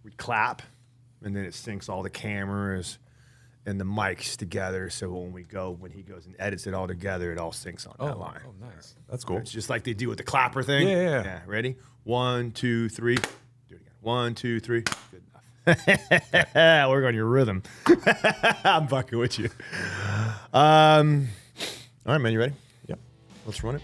we clap, and then it syncs all the cameras and the mics together. So when he goes and edits it all together, it all syncs on that line. Oh, nice. That's cool. It's just like they do with the clapper thing. Yeah. Ready? 1, 2, 3. Do it again. 1, 2, 3. Good enough. Work on your rhythm. I'm fucking with you. All right, man. You ready? Yep. Let's run it.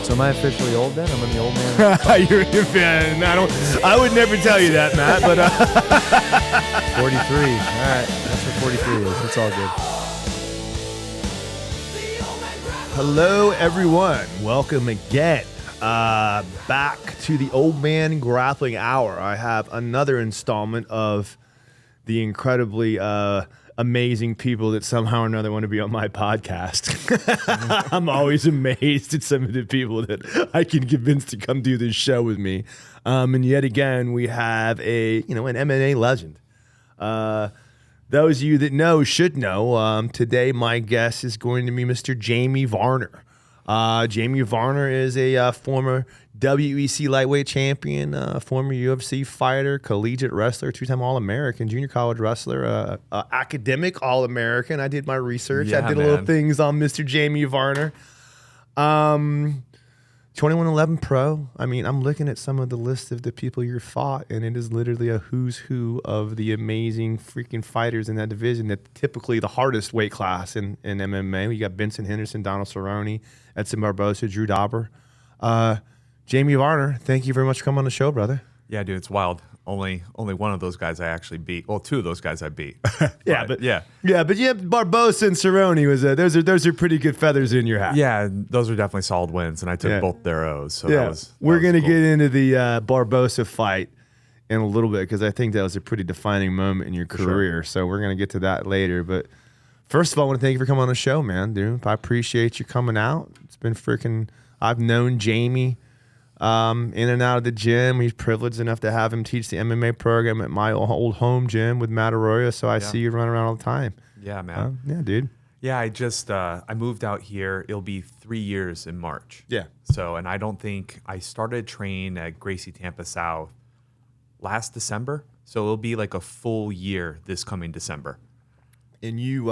Am I officially old then? I'm in the old man. You're a fan. I would never tell you that, Matt, but 43. All right. That's what 43 is. It's all good. Hello, everyone. Welcome again. Back to the Old Man Grappling Hour. I have another installment of the incredibly amazing people that somehow or another want to be on my podcast. I'm always amazed at some of the people that I can convince to come do this show with me. And yet again, we have an MMA legend. Those of you that know should know. Today, my guest is going to be Mr. Jamie Varner. Jamie Varner is a former WEC lightweight champion, former UFC fighter, collegiate wrestler, two-time All-American, junior college wrestler, academic All-American. I did my research. Yeah, I did a little things on Mr. Jamie Varner. 2111 Pro. I mean, I'm looking at some of the list of the people you fought, and it is literally a who's who of the amazing freaking fighters in that division. That typically the hardest weight class in MMA. You got Benson Henderson, Donald Cerrone, Edson Barbosa, Drew Dauber. Jamie Varner, thank you very much for coming on the show, brother. Yeah, dude, it's wild. Only one of those guys I actually beat. Well, two of those guys I beat. But Barbosa and Cerrone was those are pretty good feathers in your hat. Yeah, those are definitely solid wins, and I took both their O's. So we're gonna get into the Barbosa fight in a little bit because I think that was a pretty defining moment in your career. Sure. So we're gonna get to that later. But first of all, I want to thank you for coming on the show, man, dude. I appreciate you coming out. It's been freaking. I've known Jamie. In and out of the gym. He's privileged enough to have him teach the MMA program at my old home gym with Matt Arroyo, so I see you run around all the time. Yeah, man. Yeah, dude. Yeah, I moved out here. It'll be 3 years in March. Yeah. So, and I don't think I started training at Gracie Tampa South last December. So it'll be like a full year this coming December. And you,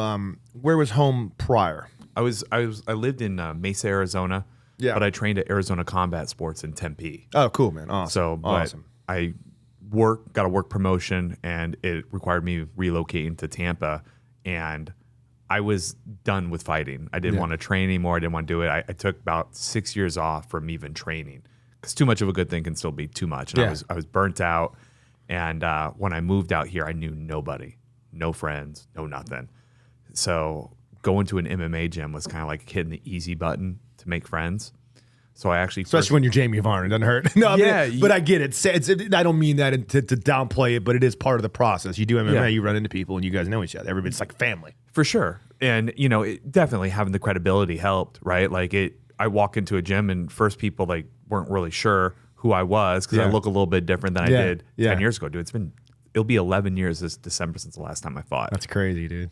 where was home prior? I lived in Mesa, Arizona. Yeah. But I trained at Arizona Combat Sports in Tempe. Oh, cool, man. Awesome. So, awesome. I got a work promotion, and it required me relocating to Tampa, and I was done with fighting. I didn't want to train anymore. I didn't want to do it. I took about 6 years off from even training because too much of a good thing can still be too much. And I was burnt out. And when I moved out here, I knew nobody, no friends, no nothing. So going to an MMA gym was kind of like hitting the easy button to make friends. So I actually, especially when you're Jamie Varner, it doesn't hurt. No, but I get it. I don't mean that to downplay it, but it is part of the process. You do MMA, you run into people, and you guys know each other. Everybody's like family. For sure. And, it definitely having the credibility helped, right? Like I walk into a gym and first people weren't really sure who I was because I look a little bit different than I did 10 years ago. Dude, it'll be 11 years this December since the last time I fought. That's crazy, dude.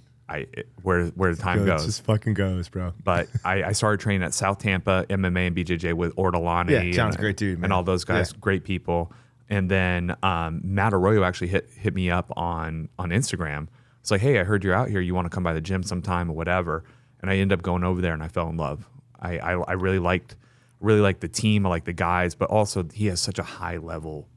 Where the time goes. It just fucking goes, bro. But I started training at South Tampa MMA and BJJ with Ortolani. Yeah, sounds great dude, man. And all those guys, great people. And then Matt Arroyo actually hit me up on Instagram. It's like, hey, I heard you're out here. You want to come by the gym sometime or whatever? And I ended up going over there and I fell in love. I really liked the team. I liked the guys, but also he has such a high level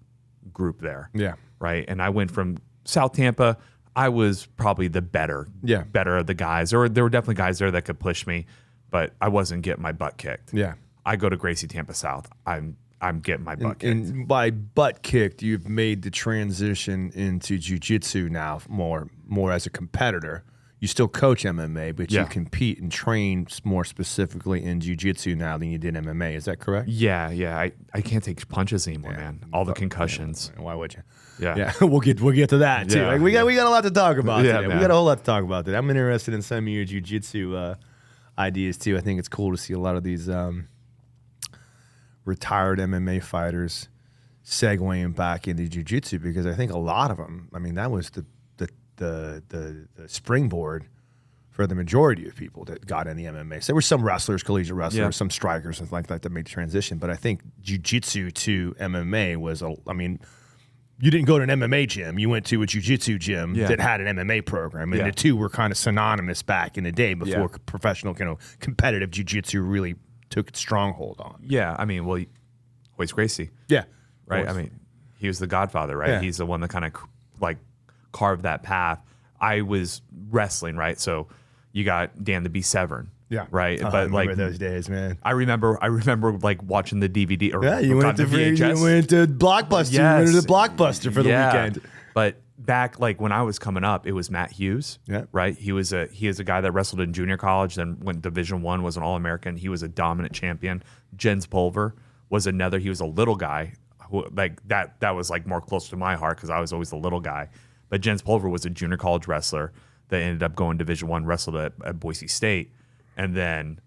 group there. Yeah. Right. And I went from South Tampa. I was probably the better of the guys, or there were definitely guys there that could push me, but I wasn't getting my butt kicked. Yeah. I go to Gracie Tampa South. I'm getting my butt kicked. And by butt kicked, you've made the transition into jiu-jitsu now more as a competitor. you still coach MMA, but you Yeah. compete and train more specifically in Jiu Jitsu now than you did MMA. Is that correct? Yeah. I can't take punches anymore, man. All the concussions. Yeah. Why would you? Yeah. Yeah, we'll get to that too. Yeah, Like, we got a lot to talk about Yeah, today. We man. got a whole lot to talk about today. I'm interested in some of your jiu-jitsu ideas too. I think it's cool to see a lot of these retired MMA fighters segueing back into jiu-jitsu, because I think a lot of them, I mean, that was the springboard for the majority of people that got in the MMA. So there were some wrestlers, collegiate wrestlers, some strikers and like that made the transition. But I think jiu-jitsu to MMA was, you didn't go to an MMA gym. You went to a jiu-jitsu gym that had an MMA program. And the two were kind of synonymous back in the day before professional, competitive jiu-jitsu really took its stronghold on. Yeah, I mean, well, Royce Gracie. Yeah. Right? I mean, he was the godfather, right? Yeah. He's the one that kind of like carved that path. I was wrestling, right? So you got Dan the Beast Severn. Yeah. Right. I But remember like those days, man. I remember like watching the DVD or You went to VHS. you went to Blockbuster. Yes. You went to Blockbuster for the weekend. But back like when I was coming up, it was Matt Hughes. Yeah. Right. He is a guy that wrestled in junior college, then went Division I, was an All-American. He was a dominant champion. Jens Pulver was another. He was a little guy who like that was like more close to my heart because I was always the little guy. But Jens Pulver was a junior college wrestler that ended up going Division I, wrestled at Boise State, and then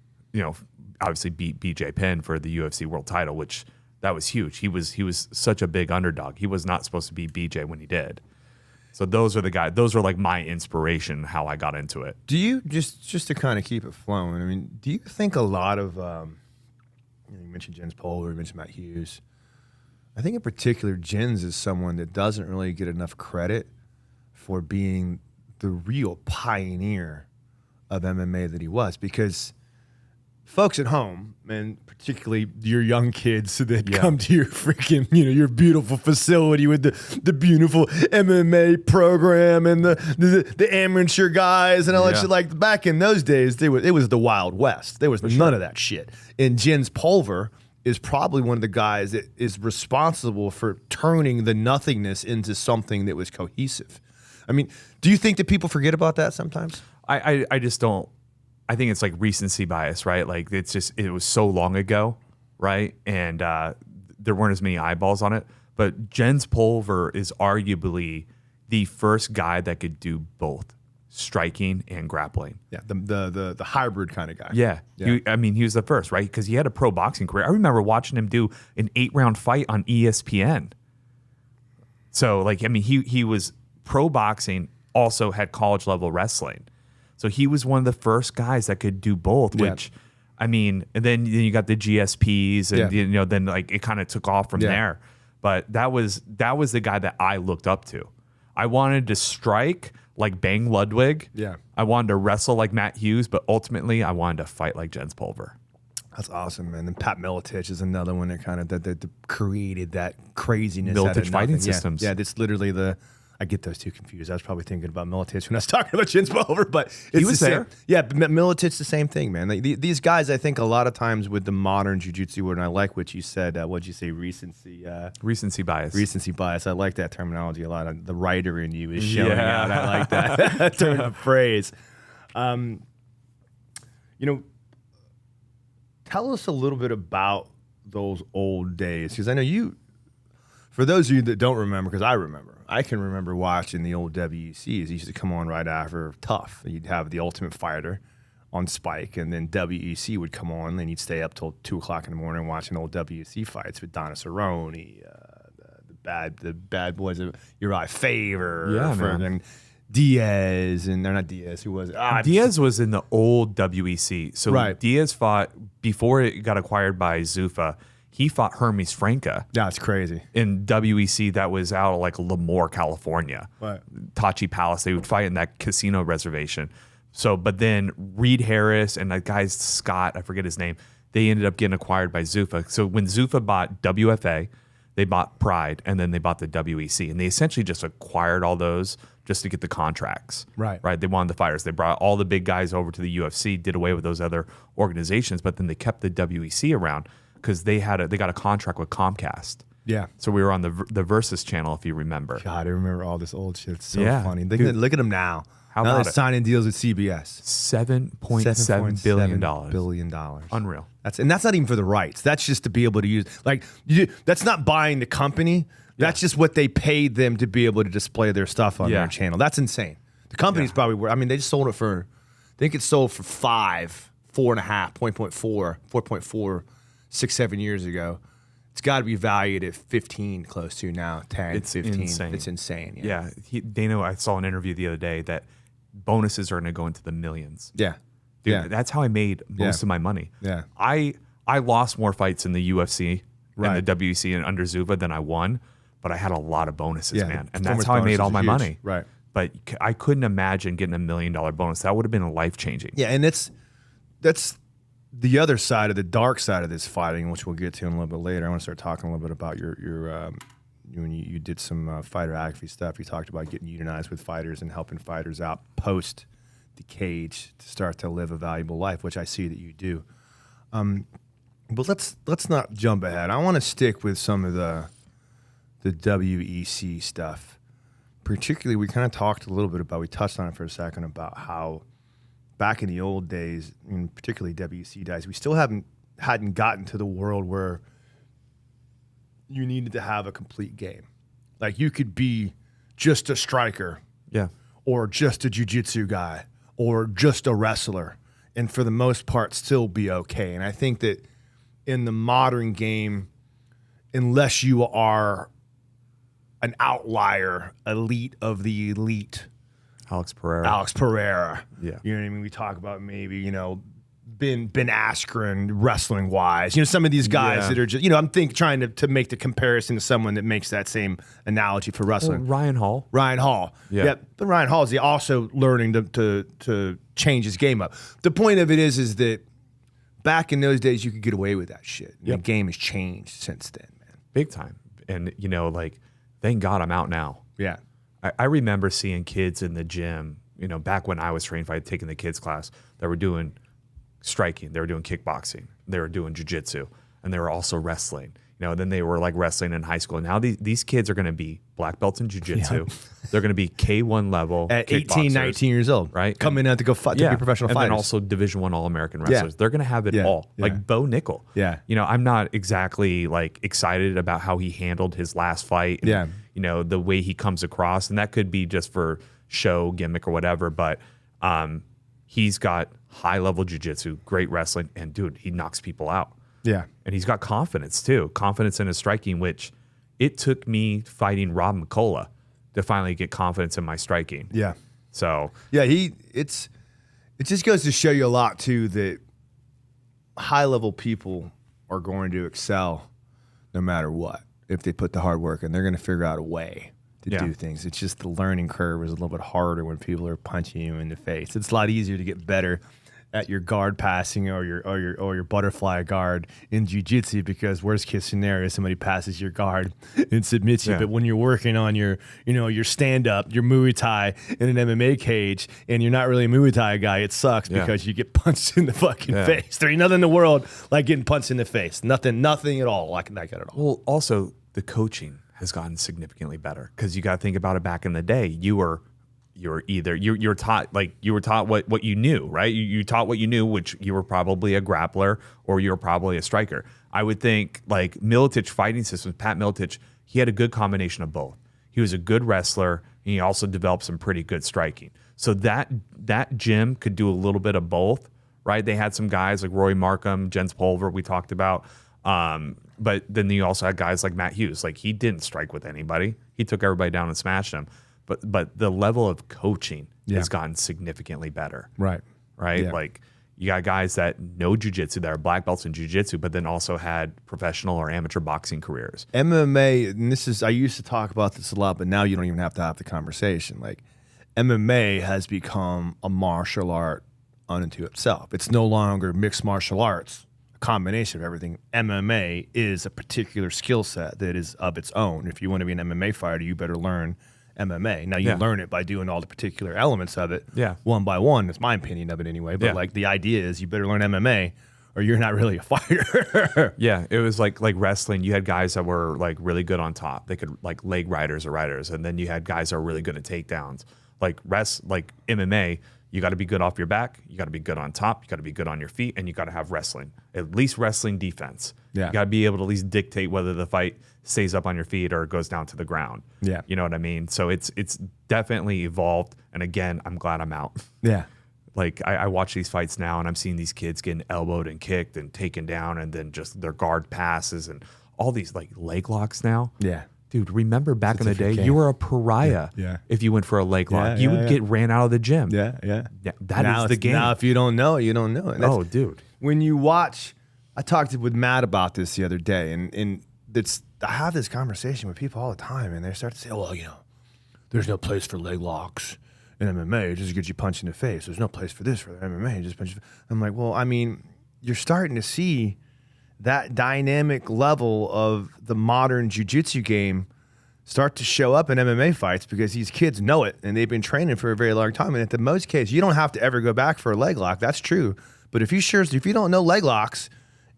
obviously beat BJ Penn for the UFC world title, which that was huge. He was such a big underdog. He was not supposed to be BJ when he did. So those are the guys. Those are like my inspiration, how I got into it. Do you just to kind of keep it flowing? I mean, do you think a lot of you mentioned Jens Pulver, you mentioned Matt Hughes. I think in particular, Jens is someone that doesn't really get enough credit for being the real pioneer of MMA that he was, because folks at home, and particularly your young kids that come to your freaking, your beautiful facility with the beautiful MMA program and the amateur guys and all that shit. Like back in those days, it was the Wild West. There was none of that shit. And Jens Pulver is probably one of the guys that is responsible for turning the nothingness into something that was cohesive. I mean, do you think that people forget about that sometimes? I just don't. I think it's like recency bias, right? Like it was so long ago, right? And there weren't as many eyeballs on it. But Jens Pulver is arguably the first guy that could do both striking and grappling. Yeah, the hybrid kind of guy. Yeah. He was the first, right? Because he had a pro boxing career. I remember watching him do an 8-round fight on ESPN. So, like, I mean, he was pro boxing, also had college level wrestling. So he was one of the first guys that could do both, which, I mean, and then you got the GSPs and, then like it kind of took off from there. But that was the guy that I looked up to. I wanted to strike like Bang Ludwig. Yeah. I wanted to wrestle like Matt Hughes, but ultimately I wanted to fight like Jens Pulver. That's awesome, man. And Pat Miletich is another one that kind of that created that craziness. Miletich fighting systems. Yeah, that's literally I get those two confused. I was probably thinking about Miletich when I was talking about Jens Pulver, but he was there. Same. Yeah, Miletich's the same thing, man. Like, these guys, I think a lot of times with the modern jiu-jitsu world, and I like what you said. What'd you say? Recency bias. Recency bias. I like that terminology a lot. The writer in you is showing out. I like that turn of phrase. Tell us a little bit about those old days, because I know you. For those of you that don't remember, because I remember. I can remember watching the old WECs. It used to come on right after Tough. You'd have the Ultimate Fighter on Spike, and then WEC would come on, and you'd stay up till 2 o'clock in the morning watching old WEC fights with Donna Cerrone, the bad boys of Uriah Faber, and Diaz, and they're not Diaz. Who was it? Diaz was in the old WEC. So Diaz fought before it got acquired by Zuffa. He fought Hermes Franca. That's crazy. In WEC, that was out of like Lemoore, California. Right. Tachi Palace. They would fight in that casino reservation. So, but then Reed Harris and that guy Scott, I forget his name, they ended up getting acquired by Zuffa. So when Zuffa bought WFA, they bought Pride, and then they bought the WEC. And they essentially just acquired all those just to get the contracts. Right. They wanted the fighters. They brought all the big guys over to the UFC, did away with those other organizations, but then they kept the WEC around because they got a contract with Comcast. Yeah. So we were on the Versus channel, if you remember. God, I remember all this old shit. It's so Yeah, funny. dude. Look at them now. How now about they're it? signing deals with CBS. $7.7 billion. billion. Unreal. That's not even for the rights. That's just to be able to use. Like, that's not buying the company. That's just what they paid them to be able to display their stuff on their channel. That's insane. The company's probably worth. I mean, they just sold it for. I think it sold for 4.5, 4.4, 6-7 years ago. It's got to be valued at 15, close to now 10, It's 15. insane. It's insane. Yeah. Dana, I saw an interview the other day that bonuses are going to go into the millions. Yeah. Dude, yeah. that's how I made most of my money. Yeah. I lost more fights in the UFC Right. and the WEC and under Zuba than I won, but I had a lot of bonuses, Yeah, man. the And that's performance how I made bonuses all are my huge. money. Right. But I couldn't imagine getting $1 million bonus. That would have been life-changing. Yeah, and that's the other side of the dark side of this fighting, which we'll get to in a little bit later. I want to start talking a little bit about your when you did some fighter advocacy stuff. You talked about getting unionized with fighters and helping fighters out post the cage to start to live a valuable life, which I see that you do. But let's not jump ahead. I want to stick with some of the WEC stuff. Particularly, we kind of talked a little bit about, we touched on it for a second, about how back in the old days, and particularly WEC days, we still hadn't gotten to the world where you needed to have a complete game. Like, you could be just a striker, Yeah. or just a jiu-jitsu guy, or just a wrestler, and for the most part still be okay. And I think that in the modern game, unless you are an outlier, elite of the elite, Alex Pereira. Yeah. You know what I mean? We talk about maybe, Ben Askren wrestling wise. Some of these guys that are just, I'm trying to make the comparison to someone that makes that same analogy for wrestling. Ryan Hall. Ryan Hall. Yeah. But Ryan Hall is also learning to change his game up. The point of it is that back in those days, you could get away with that shit. The game has changed since then, man. Big time. And, thank God I'm out now. Yeah. I remember seeing kids in the gym, back when I was training, taking the kids class, that were doing striking, they were doing kickboxing, they were doing jiu-jitsu, and they were also wrestling. Then they were like wrestling in high school. Now these kids are going to be black belts in jiu-jitsu. They're going to be K1 level at 18, 19 years old, right? Coming out to go fight, to be professional and fighters. then also Division I All-American wrestlers. They're going to have it all. Yeah. Like Bo Nickel. Yeah. I'm not exactly like excited about how he handled his last fight. And, the way he comes across, and that could be just for show, gimmick, or whatever. But he's got high-level jiu-jitsu, great wrestling, and dude, he knocks people out. Yeah. And he's got confidence too. Confidence in his striking, which it took me fighting Rob McCullough to finally get confidence in my striking. Yeah. So yeah, it just goes to show you a lot too that high level people are going to excel no matter what if they put the hard work in. They're going to figure out a way to do things. It's just the learning curve is a little bit harder when people are punching you in the face. It's a lot easier to get better at your guard passing or your butterfly guard in jiu-jitsu, because worst case scenario, somebody passes your guard and submits you. But when you're working on your stand-up, your Muay Thai in an MMA cage, and you're not really a Muay Thai guy, it sucks because you get punched in the fucking face. There ain't nothing in the world like getting punched in the face. Nothing at all like that at all. Well, also the coaching has gotten significantly better, because you got to think about it. Back in the day, you were taught what you knew, right? You taught what you knew, which you were probably a grappler or you were probably a striker. I would think like Miletich fighting systems, Pat Miletich, he had a good combination of both. He was a good wrestler, and he also developed some pretty good striking. So that gym could do a little bit of both, right? They had some guys like Roy Markham, Jens Pulver, we talked about. But then you also had guys like Matt Hughes. Like, he didn't strike with anybody. He took everybody down and smashed them. But the level of coaching has gotten significantly better. Right. Yeah. Like, you got guys that know jiu-jitsu, that are black belts in jiu-jitsu, but then also had professional or amateur boxing careers. MMA, and I used to talk about this a lot, but now you don't even have to have the conversation. Like, MMA has become a martial art unto itself. It's no longer mixed martial arts, a combination of everything. MMA is a particular skill set that is of its own. If you want to be an MMA fighter, you better learn MMA. Now, you learn it by doing all the particular elements of it one by one. That's my opinion of it anyway. But like, the idea is you better learn MMA or you're not really a fighter. Yeah, it was like wrestling. You had guys that were like really good on top. They could like leg riders or riders, and then you had guys that are really good at takedowns. Like MMA, you got to be good off your back. You got to be good on top. You got to be good on your feet, and you got to have wrestling. At least wrestling defense. Yeah. You got to be able to at least dictate whether the fight stays up on your feet or goes down to the ground. Yeah. You know what I mean? So it's definitely evolved. And again, I'm glad I'm out. Yeah. Like I watch these fights now, and I'm seeing these kids getting elbowed and kicked and taken down, and then just their guard passes and all these like leg locks now. Yeah. Dude, remember back in the day, game. you were a pariah if you went for a leg lock. You would get ran out of the gym. Yeah. That is the game. Now, if you don't know, you don't know. And dude. When you watch, I talked with Matt about this the other day, and I have this conversation with people all the time, and they start to say, well, there's no place for leg locks in MMA. It just gets you punched in the face. There's no place for this for MMA. It just punch you. I'm like, well, I mean, you're starting to see that dynamic level of the modern Jiu Jitsu game start to show up in MMA fights because these kids know it and they've been training for a very long time. And at the most case, you don't have to ever go back for a leg lock. That's true. But if you don't know leg locks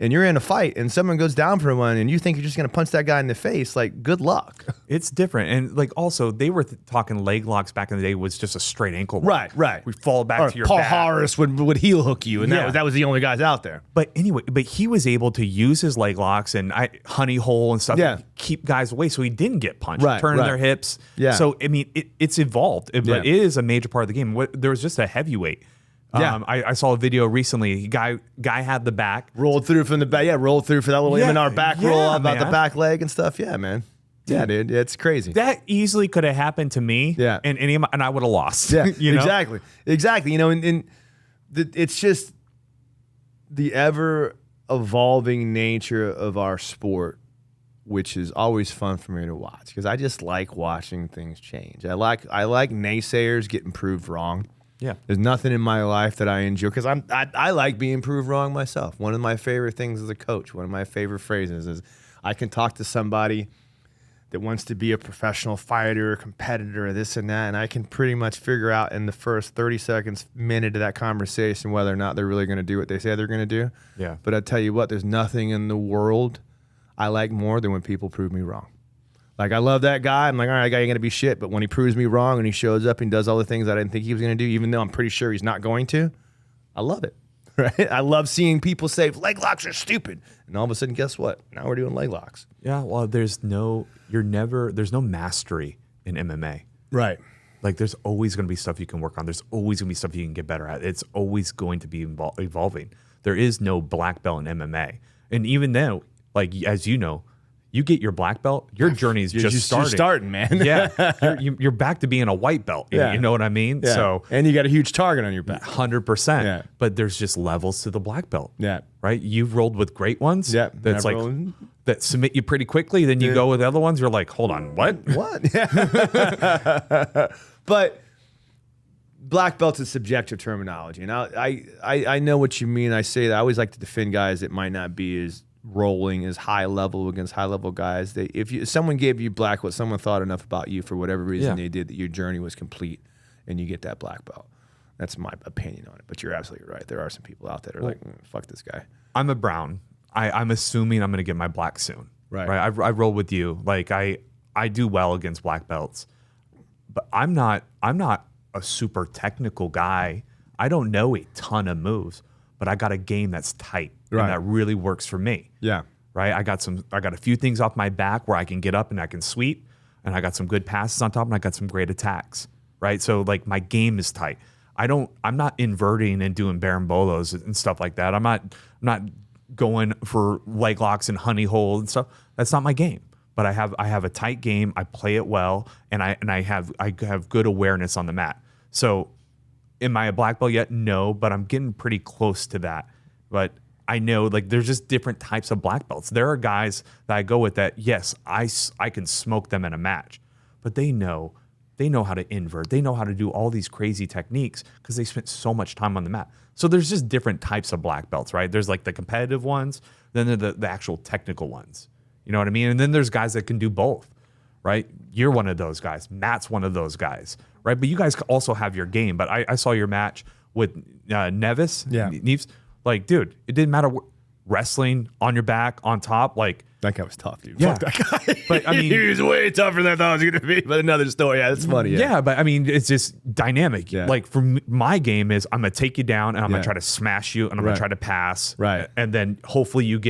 and you're in a fight and someone goes down for one and you think you're just going to punch that guy in the face, like, good luck. It's different. And like also they were talking leg locks back in the day was just a straight ankle lock. Right. We fall back to your Paul back. Harris would heel hook you, and that was the only guys out there. But anyway, he was able to use his leg locks and honey hole and stuff to keep guys away so he didn't get punched, turning their hips. Yeah. So, I mean, it's evolved, but it is a major part of the game. There was just a heavyweight. I saw a video recently. Guy had the back. Rolled through from the back. Yeah, rolled through for that little M&R back roll about the back leg and stuff. Yeah, man. Yeah, dude. It's crazy. That easily could have happened to me. Yeah. And I would have lost. Yeah, you know? Exactly. It's just the ever evolving nature of our sport, which is always fun for me to watch because I just like watching things change. I like naysayers getting proved wrong. Yeah. There's nothing in my life that I enjoy because I like being proved wrong myself. One of my favorite things as a coach, one of my favorite phrases is I can talk to somebody that wants to be a professional fighter, competitor, this and that, and I can pretty much figure out in the first 30 seconds, minute of that conversation whether or not they're really going to do what they say they're going to do. Yeah. But I tell you what, there's nothing in the world I like more than when people prove me wrong. Like, I love that guy. I'm like, all right, that guy ain't going to be shit. But when he proves me wrong and he shows up and does all the things I didn't think he was going to do, even though I'm pretty sure he's not going to, I love it. Right? I love seeing people say leg locks are stupid. And all of a sudden, guess what? Now we're doing leg locks. Yeah, well, there's no mastery in MMA. Right. Like, there's always going to be stuff you can work on. There's always going to be stuff you can get better at. It's always going to be evolving. There is no black belt in MMA. And even though, like, as you know, you get your black belt, your journey is just starting. You're starting, man. Yeah. You're back to being a white belt. Yeah. You know what I mean? Yeah. So, and you got a huge target on your back. 100%. Yeah. But there's just levels to the black belt. Yeah. Right? You've rolled with great ones. Yeah. That's like, that submit you pretty quickly. Then you go with the other ones. You're like, hold on, what? What? Yeah. But black belt's a subjective terminology. And I know what you mean. I say that I always like to defend guys that might not be as rolling as high level against high level guys. If someone gave you black belt, someone thought enough about you for whatever reason they did that your journey was complete and you get that black belt. That's my opinion on it. But you're absolutely right. There are some people out there that are like, fuck this guy. I'm a brown. I'm assuming I'm going to get my black soon. Right. I roll with you. Like I do well against black belts, but I'm not a super technical guy. I don't know a ton of moves, but I got a game that's tight and that really works for me. Yeah. Right. I got a few things off my back where I can get up and I can sweep, and I got some good passes on top, and I got some great attacks. Right. So like my game is tight. I'm not inverting and doing barambolos and stuff like that. I'm not going for leg locks and honey hole and stuff. That's not my game. But I have a tight game. I play it well, and I have good awareness on the mat. So am I a black belt yet? No, but I'm getting pretty close to that. But I know, like, there's just different types of black belts. There are guys that I go with that, yes, I can smoke them in a match, but they know how to invert. They know how to do all these crazy techniques because they spent so much time on the mat. So there's just different types of black belts, right? There's like the competitive ones, then there's the actual technical ones. You know what I mean? And then there's guys that can do both, right? You're one of those guys. Matt's one of those guys, right? But you guys also have your game. But I saw your match with Neves. Yeah. Neves. Like, dude, it didn't matter. Wrestling on your back, on top, like. That guy was tough, dude. Yeah. Fuck that guy. But I mean, he was way tougher than I thought he was going to be. But another story. Yeah, that's funny. Yeah, but I mean, it's just dynamic. Yeah. Like for my game is I'm going to take you down and I'm going Yeah. to try to smash you and I'm going to try to pass. Right. And then hopefully you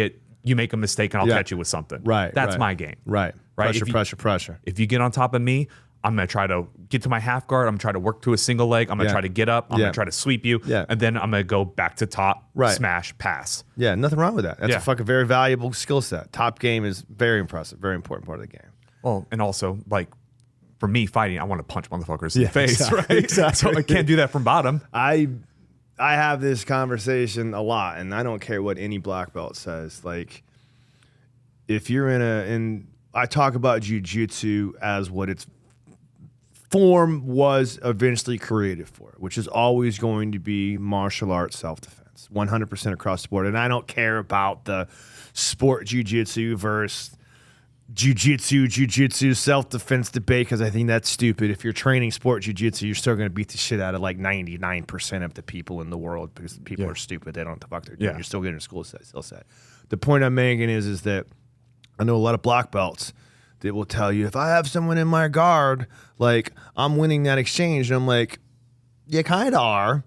make a mistake and I'll catch you with something. Right. That's my game. Right. Right. Pressure. If you get on top of me, I'm going to try to get to my half guard. I'm going to try to work to a single leg. I'm going to try to get up. I'm going to try to sweep you. Yeah. And then I'm going to go back to top, Right. smash, pass. Yeah, nothing wrong with that. That's Yeah. a fucking very valuable skill set. Top game is very impressive, very important part of the game. Well, and also, like, for me fighting, I want to punch motherfuckers in the face, exactly, right? exactly. So I can't do that from bottom. I have this conversation a lot, and I don't care what any black belt says. Like, if you're I talk about Jiu Jitsu as what its form was eventually created for, which is always going to be martial arts self-defense, 100% across the board. And I don't care about the sport Jiu Jitsu versus Jiu Jitsu self-defense debate, because I think that's stupid. If you're training sport Jiu Jitsu, you're still going to beat the shit out of like 99% of the people in the world, because people are stupid. They don't know what the fuck they're doing. Yeah. You're still getting a skill set. The point I'm making is that I know a lot of black belts that will tell you, if I have someone in my guard, like, I'm winning that exchange. And I'm like, you kind of are,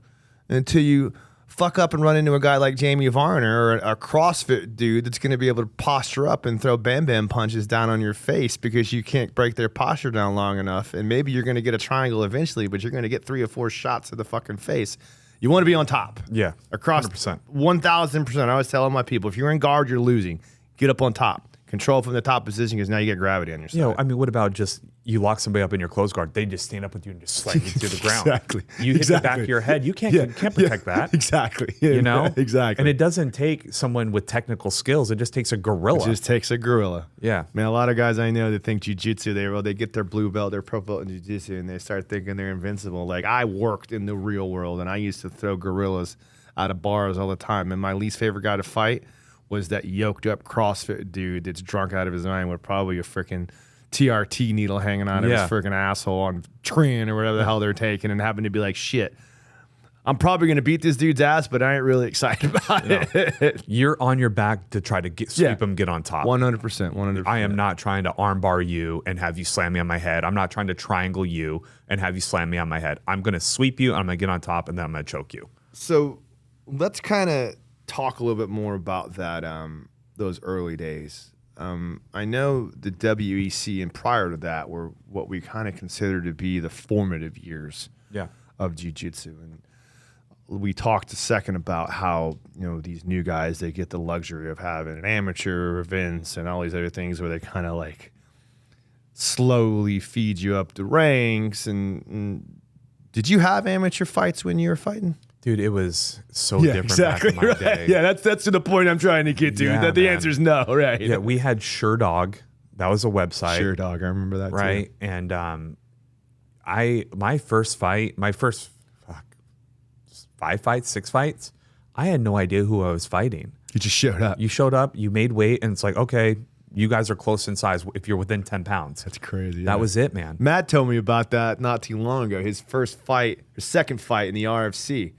until you fuck up and run into a guy like Jamie Varner, or a CrossFit dude that's going to be able to posture up and throw bam punches down on your face because you can't break their posture down long enough. And maybe you're going to get a triangle eventually, but you're going to get 3 or 4 shots to the fucking face. You want to be on top. Yeah. Across 100%. 1,000%. I always tell my people, if you're in guard, you're losing. Get up on top. Control from the top position, because now you get gravity on your side. You know, I mean, what about just you lock somebody up in your close guard? They just stand up with you and just slam you to the ground. Exactly. You hit the back of your head. You can't protect that. Exactly. You know? Exactly. And it doesn't take someone with technical skills. It just takes a gorilla. It just takes a gorilla. Yeah. Man, a lot of guys I know that think jiu-jitsu, they get their blue belt, their pro belt in jiu-jitsu, and they start thinking they're invincible. Like, I worked in the real world, and I used to throw gorillas out of bars all the time. And my least favorite guy to fight was that yoked up CrossFit dude that's drunk out of his mind with probably a freaking TRT needle hanging out of his freaking asshole on Trin or whatever the hell they're taking, and having to be like, shit, I'm probably going to beat this dude's ass, but I ain't really excited about it. You're on your back to try to sweep him, get on top. 100%. I am not trying to armbar you and have you slam me on my head. I'm not trying to triangle you and have you slam me on my head. I'm going to sweep you, I'm going to get on top, and then I'm going to choke you. So let's kind of talk a little bit more about that, those early days. I know the WEC and prior to that were what we kind of consider to be the formative years of jiu-jitsu. And we talked a second about how, you know, these new guys, they get the luxury of having an amateur events and all these other things where they kind of like slowly feed you up the ranks. And did you have amateur fights when you were fighting? Dude, it was so different back in my day. Yeah, that's to the point I'm trying to get to. Yeah, that the answer is no, right? Yeah, we had SureDog. That was a website. SureDog, I remember that right? too. And my first 5 fights, 6 fights, I had no idea who I was fighting. You just showed up. You showed up, you made weight, and it's like, okay, you guys are close in size if you're within 10 pounds. That's crazy. That was it, man. Matt told me about that not too long ago. His second fight in the RFC.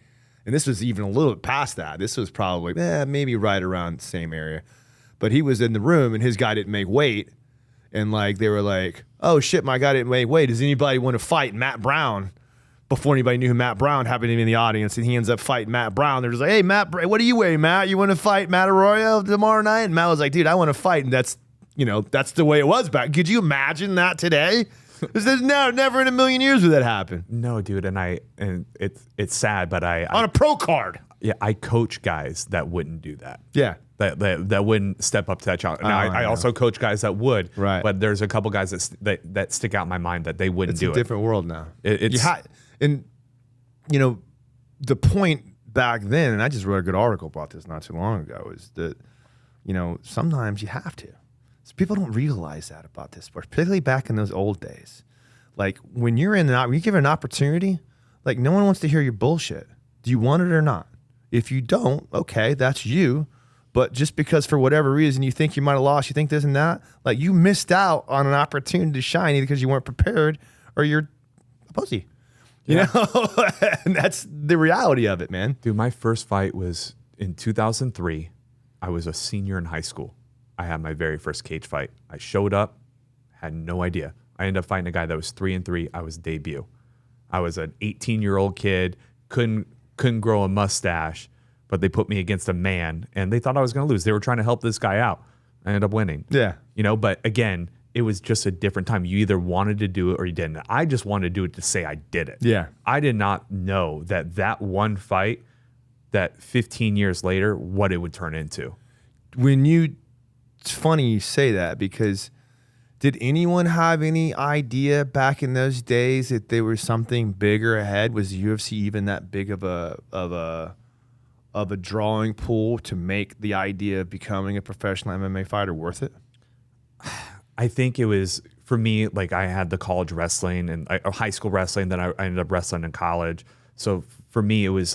And this was even a little bit past that. This was probably maybe right around the same area. But he was in the room and his guy didn't make weight. And like they were like, oh shit, my guy didn't make weight. Does anybody want to fight Matt Brown? Before anybody knew who Matt Brown happened to be in the audience, and he ends up fighting Matt Brown. They're just like, hey, Matt, what are you weighing, Matt? You want to fight Matt Arroyo tomorrow night? And Matt was like, dude, I want to fight. And that's the way it was back. Could you imagine that today? There's never in a million years would that happen. No, dude, and it's sad, but on a pro card. Yeah, I coach guys that wouldn't do that. Yeah. That wouldn't step up to that challenge. Now, I also coach guys that would, right? But there's a couple guys that stick out in my mind that they wouldn't do it. It's a different world now. And the point back then, and I just wrote a good article about this not too long ago, is that, sometimes you have to. So people don't realize that about this sport, particularly back in those old days. Like when you're when you give an opportunity, like no one wants to hear your bullshit. Do you want it or not? If you don't, okay, that's you. But just because for whatever reason you think you might have lost, you think this and that, like you missed out on an opportunity to shine either because you weren't prepared or you're a pussy. You know? And that's the reality of it, man. Dude, my first fight was in 2003, I was a senior in high school. I had my very first cage fight. I showed up, had no idea. I ended up fighting a guy that was 3-3. I was debut. I was an 18-year-old kid, couldn't grow a mustache, but they put me against a man, and they thought I was going to lose. They were trying to help this guy out. I ended up winning. Yeah. But again, it was just a different time. You either wanted to do it or you didn't. I just wanted to do it to say I did it. Yeah. I did not know that one fight, that 15 years later, what it would turn into. It's funny you say that, because did anyone have any idea back in those days that there was something bigger ahead? Was UFC even that big of a drawing pool to make the idea of becoming a professional MMA fighter worth it? I think it was, for me, like I had the college wrestling and high school wrestling, then I ended up wrestling in college. So for me, it was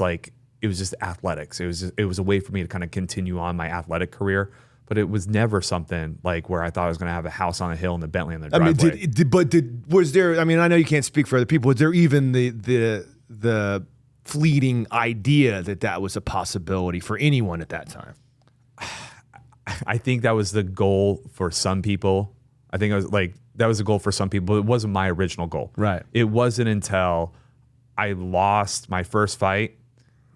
just athletics. It was a way for me to kind of continue on my athletic career. But it was never something like where I thought I was going to have a house on a hill and a Bentley in the driveway. Was there? I mean, I know you can't speak for other people. Was there even the fleeting idea that was a possibility for anyone at that time? I think that was the goal for some people. I think that was the goal for some people. But it wasn't my original goal. Right. It wasn't until I lost my first fight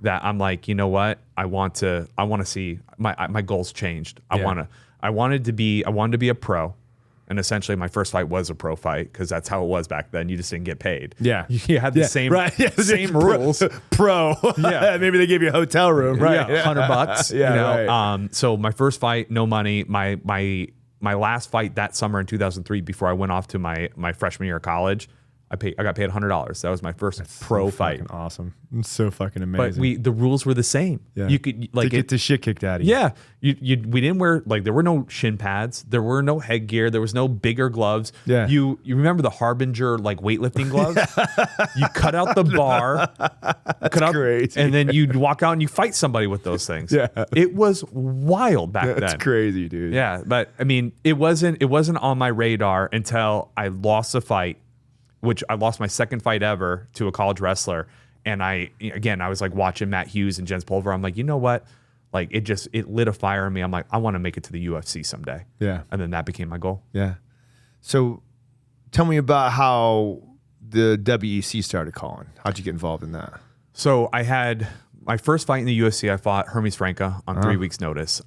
that I'm like, you know what? I want to see my goals changed. Yeah. I wanted to be a pro, and essentially my first fight was a pro fight because that's how it was back then. You just didn't get paid. Yeah, you had the same same rules. Pro. Yeah, maybe they gave you a hotel room. Right, yeah, $100. Yeah, right. So my first fight, no money. My last fight that summer in 2003, before I went off to my freshman year of college, I got paid $100. That was my first pro fight. Awesome. It's so fucking amazing. But the rules were the same. Yeah. You could get the shit kicked out of you. Yeah. We didn't wear, there were no shin pads. There were no headgear. There was no bigger gloves. Yeah. You remember the Harbinger weightlifting gloves? You cut out the bar. That's crazy. And then you'd walk out and you fight somebody with those things. Yeah. It was wild back then. That's crazy, dude. Yeah. But I mean, it wasn't on my radar until I lost a fight, which I lost my second fight ever to a college wrestler. And I was watching Matt Hughes and Jens Pulver. I'm like, you know what? It lit a fire in me. I'm like, I want to make it to the UFC someday. Yeah. And then that became my goal. Yeah. So tell me about how the WEC started calling. How'd you get involved in that? So I had my first fight in the UFC. I fought Hermes Franca on 3 weeks notice.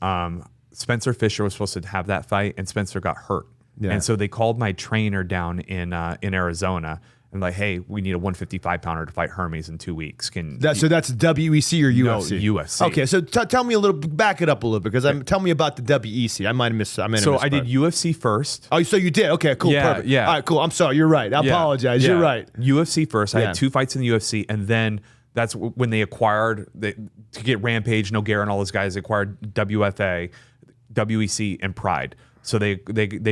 Spencer Fisher was supposed to have that fight, and Spencer got hurt. Yeah. And so they called my trainer down in Arizona and like, hey, we need a 155 pounder to fight Hermes in 2 weeks. So that's WEC or UFC? No, UFC. Okay, so tell me back it up a little bit, because tell me about the WEC. I might have missed. So I did UFC first. Oh, so you did? Okay, cool, perfect. Yeah. All right, cool. I'm sorry. You're right. I apologize. Yeah. You're right. UFC first. I had 2 fights in the UFC, and then that's when they acquired to get Rampage, Nogueira, and all those guys. They acquired WFA, WEC, and Pride. So they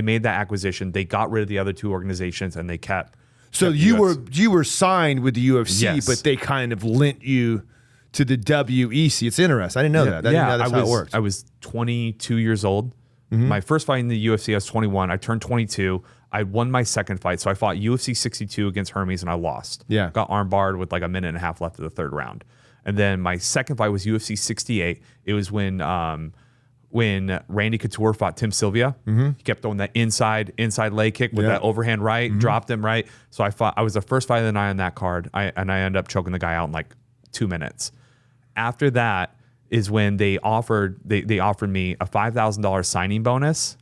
made that acquisition. They got rid of the other 2 organizations, and they kept. So you were signed with the UFC, yes, but they kind of lent you to the WEC. It's interesting. I didn't know that. I didn't know that's how it works. I was 22 years old. Mm-hmm. My first fight in the UFC, I was 21. I turned 22. I won my second fight. So I fought UFC 62 against Hermes, and I lost. Yeah. Got armbarred with a minute and a half left of the third round. And then my second fight was UFC 68. It was when Randy Couture fought Tim Sylvia. Mm-hmm. He kept throwing that inside leg kick with that overhand right, dropped him right. So I was the first fight of the night on that card, and I ended up choking the guy out in 2 minutes. After that is when they offered me a $5,000 signing bonus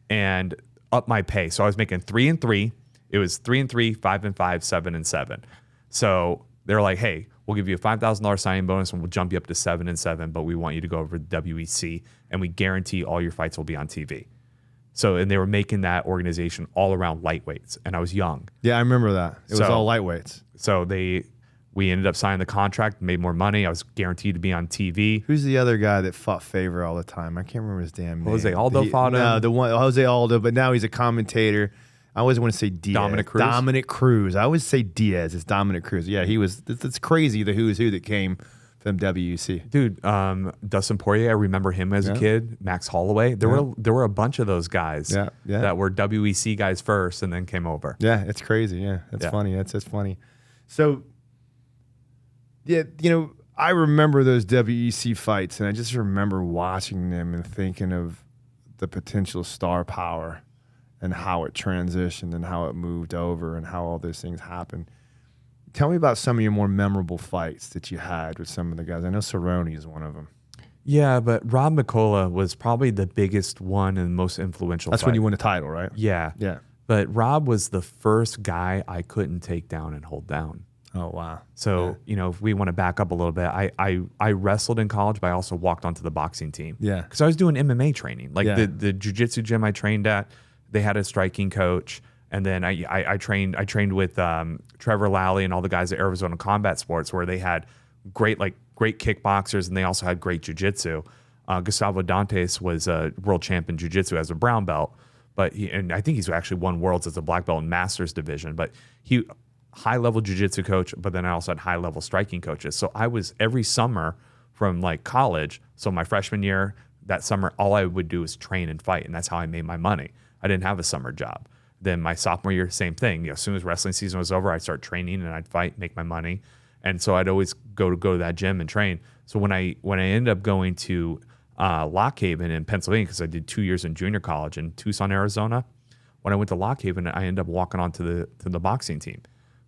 and up my pay. So I was making 3-3. It was 3-3, 5-5, 7-7. So they're like, hey, we'll give you a $5,000 signing bonus and we'll jump you up to 7-7, but we want you to go over to WEC and we guarantee all your fights will be on TV. So, and they were making that organization all around lightweights, and I was young. Yeah, I remember that. It was all lightweights. So we ended up signing the contract, made more money. I was guaranteed to be on TV. Who's the other guy that fought Favor all the time? I can't remember his damn name. Jose Aldo fought him. No, the one Jose Aldo, but now he's a commentator. I always want to say Diaz. Dominic Cruz. I always say Diaz. It's Dominic Cruz. Yeah, he was. It's crazy the who's who that came from WEC. Dude, Dustin Poirier, I remember him as a kid. Max Holloway. There were a bunch of those guys that were WEC guys first and then came over. Yeah, it's crazy. Yeah, that's funny. That's funny. So, yeah, I remember those WEC fights, and I just remember watching them and thinking of the potential star power and how it transitioned and how it moved over and how all those things happened. Tell me about some of your more memorable fights that you had with some of the guys. I know Cerrone is one of them. Yeah, but Rob McCullough was probably the biggest one and most influential. That's fight. when you won the title, right? Yeah. Yeah. But Rob was the first guy I couldn't take down and hold down. Oh, wow. So, if we want to back up a little bit, I wrestled in college, but I also walked onto the boxing team. Yeah. Because I was doing MMA training. Like the Jiu Jitsu gym I trained at, they had a striking coach. And then I trained with Trevor Lally and all the guys at Arizona Combat Sports, where they had great kickboxers, and they also had great jiu-jitsu. Gustavo Dantes was a world champion jiu-jitsu as a brown belt, and I think he's actually won worlds as a black belt in masters division. But he high-level jiu-jitsu coach, but then I also had high-level striking coaches. So I was every summer from like college. So my freshman year, that summer, all I would do is train and fight, and that's how I made my money. I didn't have a summer job. Then my sophomore year, same thing. As soon as wrestling season was over, I'd start training and I'd fight, make my money. And so I'd always go to that gym and train. So when I ended up going to Lock Haven in Pennsylvania, because I did 2 years in junior college in Tucson, Arizona, when I went to Lock Haven, I ended up walking onto the boxing team.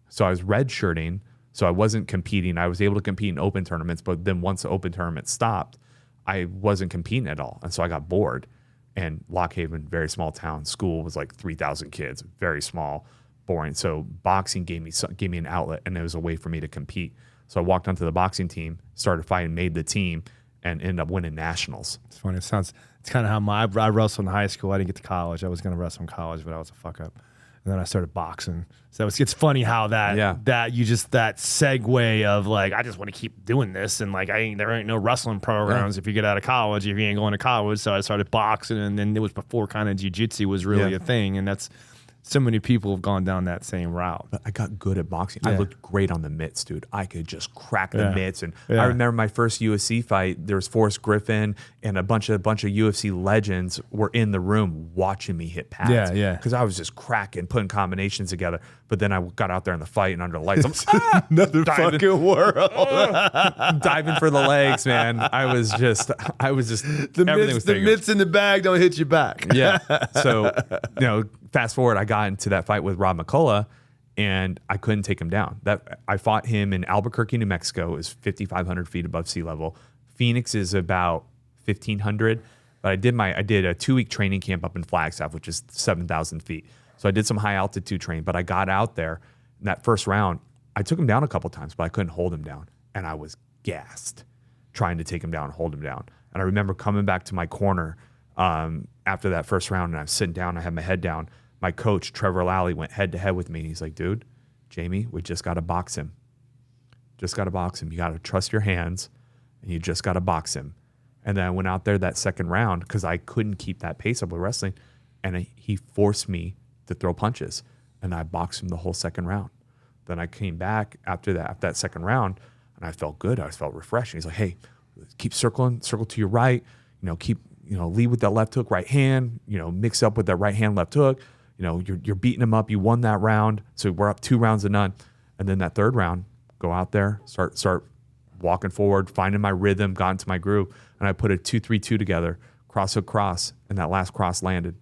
So I was redshirting, so I wasn't competing. I was able to compete in open tournaments, but then once the open tournament stopped, I wasn't competing at all. And so I got bored. And Lock Haven, very small town, school was like 3,000 kids, very small, boring. So boxing gave me an outlet, and it was a way for me to compete. So I walked onto the boxing team, started fighting, made the team, and ended up winning nationals. It's funny. It's kind of how I wrestled in high school. I didn't get to college. I was going to wrestle in college, but I was a fuck up. And then I started boxing. So it's funny how that segue of like, I just want to keep doing this, and like there ain't no wrestling programs if you get out of college, if you ain't going to college. So I started boxing, and then it was before kind of jiu-jitsu was really a thing, and that's so many people have gone down that same route. But I got good at boxing. I looked great on the mitts, dude. I could just crack the mitts. And Yeah. I remember my first UFC fight, there was Forrest Griffin and a bunch of UFC legends were in the room watching me hit pads. Yeah. Because I was just cracking, putting combinations together. But then I got out there in the fight and under the lights, I'm Another fucking world. diving for the legs, man. I was just the mitts in the bag don't hit you back. Yeah. So, fast forward, I got into that fight with Rob McCullough, and I couldn't take him down. I fought him in Albuquerque, New Mexico. It was 5,500 feet above sea level. Phoenix is about 1,500. But I did a 2-week training camp up in Flagstaff, which is 7,000 feet. So I did some high altitude training, but I got out there in that first round. I took him down a couple times, but I couldn't hold him down. And I was gassed trying to take him down and hold him down. And I remember coming back to my corner after that first round, and I was sitting down, I had my head down. My coach, Trevor Lally, went head to head with me. And he's like, dude, Jamie, we just got to box him. Just got to box him. You got to trust your hands, and you just got to box him. And then I went out there that second round because I couldn't keep that pace up with wrestling. And he forced me to throw punches. And I boxed him the whole second round. Then I came back after that second round, and I felt good. I felt refreshed. And he's like, hey, keep circle to your right. Lead with that left hook, right hand. Mix up with that right hand, left hook. You're beating him up. You won that round. So we're up 2 rounds to none. And then that third round, go out there, start walking forward, finding my rhythm, got into my groove. And I put a 2-3-2 together, cross hook cross, and that last cross landed.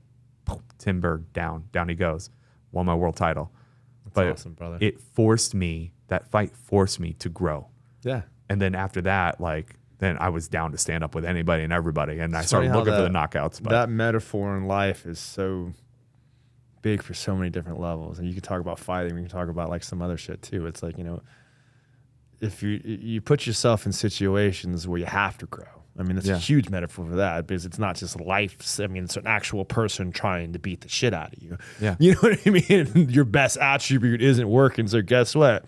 Boom, Tim Berg down he goes. Won my world title. That's awesome, brother. That fight forced me to grow. Yeah. And then after that, then I was down to stand up with anybody and everybody. And I started looking for the knockouts. But that metaphor in life is so big for so many different levels. And you can talk about fighting, we can talk about some other shit too. It's like, if you put yourself in situations where you have to grow. I mean, it's a huge metaphor for that, because it's not just life. I mean, it's an actual person trying to beat the shit out of you. Yeah. You know what I mean? Your best attribute isn't working. So guess what?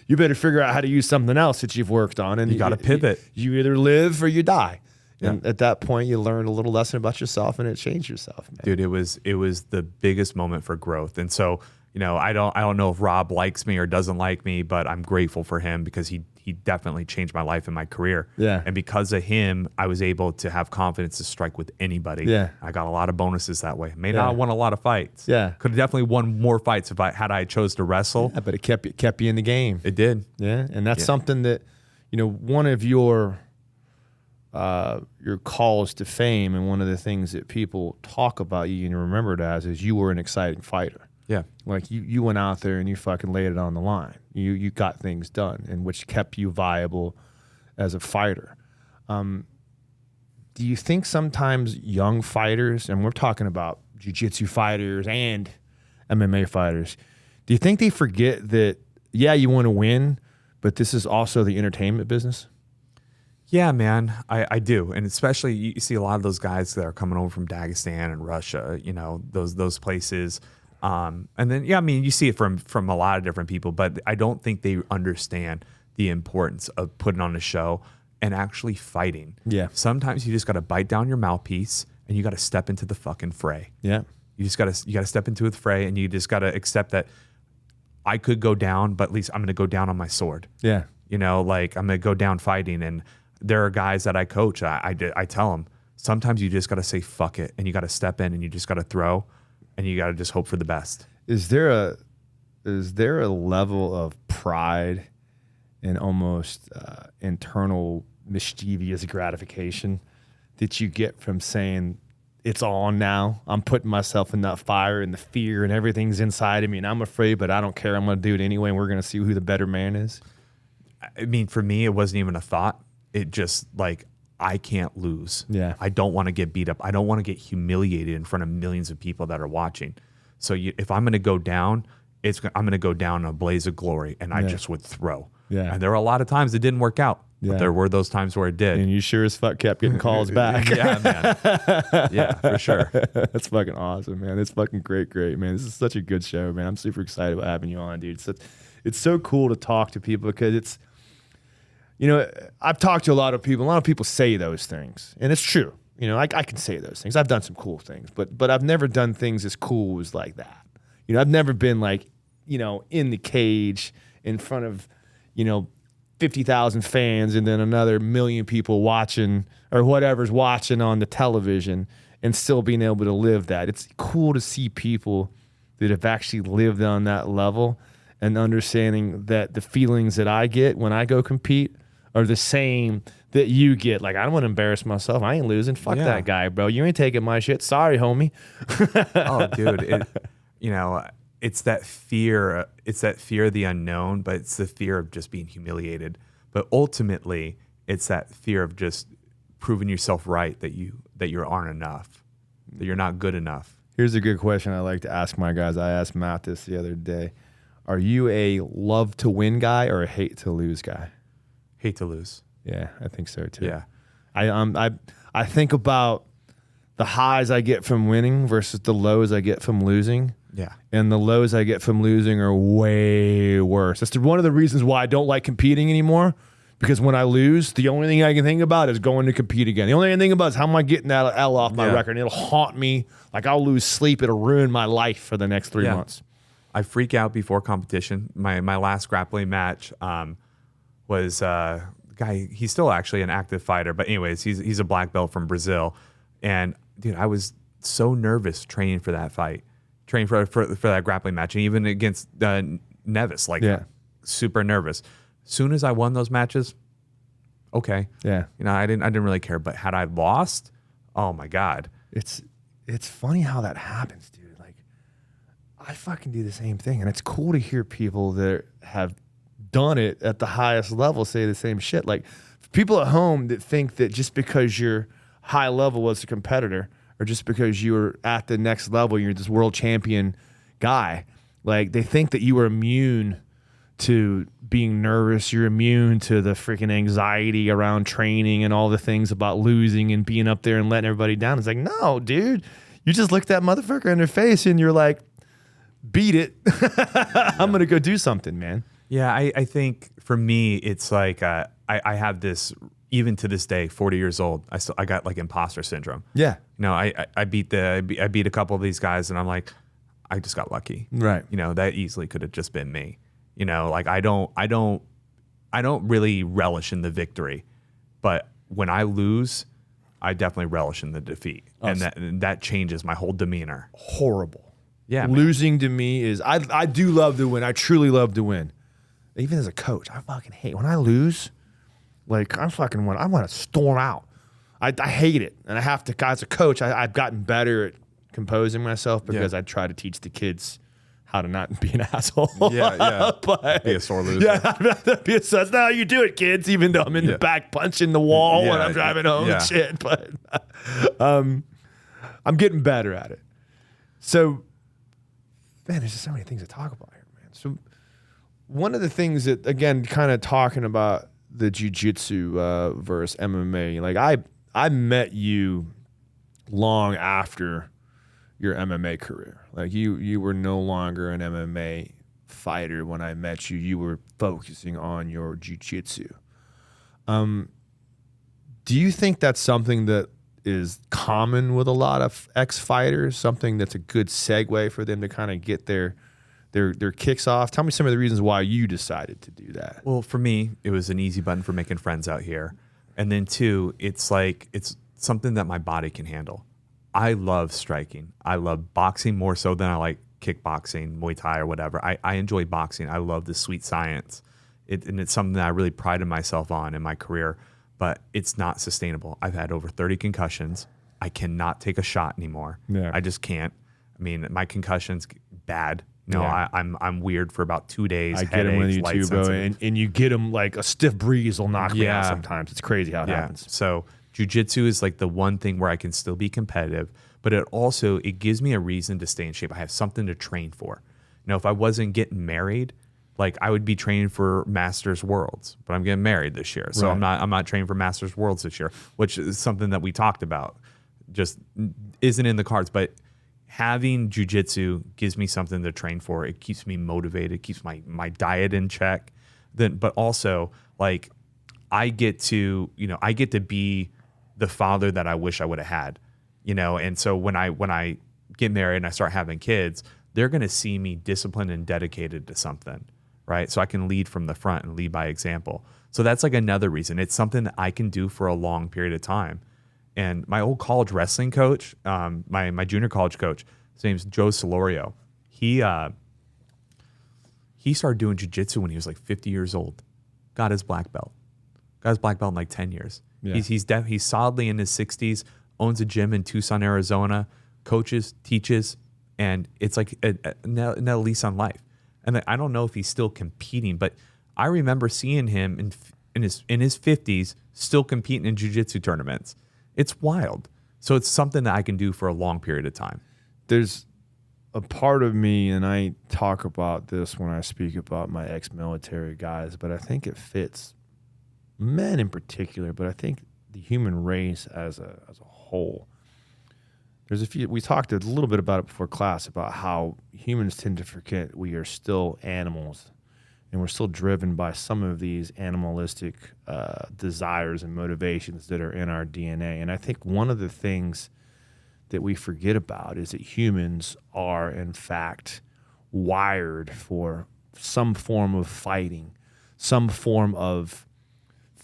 You better figure out how to use something else that you've worked on. And you got to pivot. You either live or you die. Yeah. And at that point, you learn a little lesson about yourself, and it changed yourself, man. Dude, it was the biggest moment for growth. And so, I don't know if Rob likes me or doesn't like me, but I'm grateful for him because he definitely changed my life and my career. Yeah. And because of him, I was able to have confidence to strike with anybody. Yeah. I got a lot of bonuses that way. May not have won a lot of fights. Yeah. Could have definitely won more fights if I chose to wrestle. Yeah, but it kept you in the game. It did. Yeah. And that's something that, one of your calls to fame, and one of the things that people talk about you and remember it as, is you were an exciting fighter. Yeah. Like you went out there and you fucking laid it on the line. You got things done, and which kept you viable as a fighter. Do you think sometimes young fighters, and we're talking about Jiu Jitsu fighters and MMA fighters, do you think they forget that, yeah, you want to win, but this is also the entertainment business? Yeah, man, I do. And especially you see a lot of those guys that are coming over from Dagestan and Russia, those places. And then, yeah, I mean, you see it from a lot of different people, but I don't think they understand the importance of putting on a show and actually fighting. Yeah. Sometimes you just got to bite down your mouthpiece and you got to step into the fucking fray. Yeah. You got to step into the fray, and you just got to accept that I could go down, but at least I'm going to go down on my sword. Yeah. Like I'm going to go down fighting. And there are guys that I coach. I tell them, sometimes you just got to say fuck it, and you got to step in, and you just got to throw, and you got to just hope for the best. Is there a level of pride and almost internal mischievous gratification that you get from saying, it's on now, I'm putting myself in that fire, and the fear and everything's inside of me, and I'm afraid, but I don't care, I'm going to do it anyway, and we're going to see who the better man is? I mean, for me, it wasn't even a thought. It just, like, I can't lose. Yeah. I don't want to get beat up. I don't want to get humiliated in front of millions of people that are watching. So if I'm going to go down, I'm going to go down in a blaze of glory, and I just would throw. Yeah. And there were a lot of times it didn't work out. Yeah. But there were those times where it did. And you sure as fuck kept getting calls back. Yeah, man. Yeah, for sure. That's fucking awesome, man. It's fucking great, man. This is such a good show, man. I'm super excited about having you on, dude. It's so cool to talk to people, because it's, I've talked to a lot of people. A lot of people say those things, and it's true. I can say those things. I've done some cool things, but I've never done things as cool as like that. I've never been like, in the cage in front of, 50,000 fans and then another million people watching, or whatever's watching on the television, and still being able to live that. It's cool to see people that have actually lived on that level, and understanding that the feelings that I get when I go compete are the same that you get. Like, I don't want to embarrass myself. I ain't losing. Fuck that guy, bro. You ain't taking my shit. Sorry, homie. Oh, dude. It's that fear. It's that fear of the unknown, but it's the fear of just being humiliated. But ultimately, it's that fear of just proving yourself right, that you aren't enough, that you're not good enough. Here's a good question I like to ask my guys. I asked Matt this the other day. Are you a love to win guy or a hate to lose guy? Hate to lose. Yeah, I think so too. Yeah. I think about the highs I get from winning versus the lows I get from losing. Yeah. And the lows I get from losing are way worse. That's one of the reasons why I don't like competing anymore, because when I lose, the only thing I can think about is going to compete again. The only thing I think about is how am I getting that L off my record. And it'll haunt me. Like, I'll lose sleep. It'll ruin my life for the next 3 months. I freak out before competition. My last grappling match was guy. He's still actually an active fighter, but anyways, he's a black belt from Brazil. And dude, I was so nervous training for that fight, training for that grappling match, and even against Nevis, super nervous. Soon as I won those matches, okay, yeah, I didn't really care. But had I lost, oh my god, it's funny how that happens, dude. Like, I fucking do the same thing, and it's cool to hear people that have done it at the highest level say the same shit. Like, people at home that think that just because you're high level as a competitor, or just because you're at the next level, you're this world champion guy, like, they think that you are immune to being nervous, you're immune to the freaking anxiety around training and all the things about losing and being up there and letting everybody down. It's like, no, dude, you just look that motherfucker in their face and you're like, beat it. I'm going to go do something, man. Yeah, I think for me, it's like I have this, even to this day, 40 years old, I got like imposter syndrome. Yeah. I beat a couple of these guys, and I'm like, I just got lucky. Right. That easily could have just been me. Like I don't really relish in the victory, but when I lose, I definitely relish in the defeat, and that changes my whole demeanor. Horrible. Yeah, losing to me is I do love to win. I truly love to win. Even as a coach, I fucking hate when I lose. Like I want to storm out. I hate it, and I have to. As a coach, I've gotten better at composing myself because I try to teach the kids how to not be an asshole. Yeah. But, be a sore loser. Yeah, that's not how you do it, kids. Even though I'm in the back punching the wall when I'm driving home and shit. But I'm getting better at it. So, man, there's just so many things to talk about here, man. So one of the things that, again, kind of talking about the jiu-jitsu versus MMA, like I met you long after your MMA career. Like you were no longer an MMA fighter when I met you. You were focusing on your jiu-jitsu. Do you think that's something that is common with a lot of ex-fighters, something that's a good segue for them to kind of get their kicks off? Tell me some of the reasons why you decided to do that. Well, for me, it was an easy button for making friends out here. And then two, it's something that my body can handle. I love striking. I love boxing more so than I like kickboxing, Muay Thai, or whatever. I enjoy boxing. I love the sweet science. And it's something that I really prided myself on in my career, but it's not sustainable. I've had over 30 concussions. I cannot take a shot anymore. Yeah. I just can't. I mean, my concussion's bad. I'm weird for about 2 days. I get them with you too, bro. And you get them like a stiff breeze will knock me out sometimes. It's crazy how it happens. So jiu-jitsu is like the one thing where I can still be competitive, but it gives me a reason to stay in shape. I have something to train for. If I wasn't getting married, like I would be training for Masters Worlds, but I'm getting married this year. So I'm not training for Masters Worlds this year, which is something that we talked about. Just isn't in the cards, but having jiu-jitsu gives me something to train for. It keeps me motivated, keeps my diet in check. But also like I get to be the father that I wish I would have had, and so when I get married and I start having kids, they're going to see me disciplined and dedicated to something, right? So I can lead from the front and lead by example. So that's like another reason. It's something that I can do for a long period of time. And my old college wrestling coach, my junior college coach, his name's Joe Solorio. He started doing jiu-jitsu when he was like 50 years old. Got his black belt in like 10 years. Yeah. He's solidly in his 60s, owns a gym in Tucson, Arizona, coaches, teaches, and it's like a lease on life. And I don't know if he's still competing, but I remember seeing him in his 50s still competing in jiu-jitsu tournaments. It's wild. So it's something that I can do for a long period of time. There's a part of me, and I talk about this when I speak about my ex-military guys, but I think it fits men in particular, but I think the human race as a whole. We talked a little bit about it before class about how humans tend to forget we are still animals and we're still driven by some of these animalistic desires and motivations that are in our DNA. And I think one of the things that we forget about is that humans are, in fact, wired for some form of fighting, some form of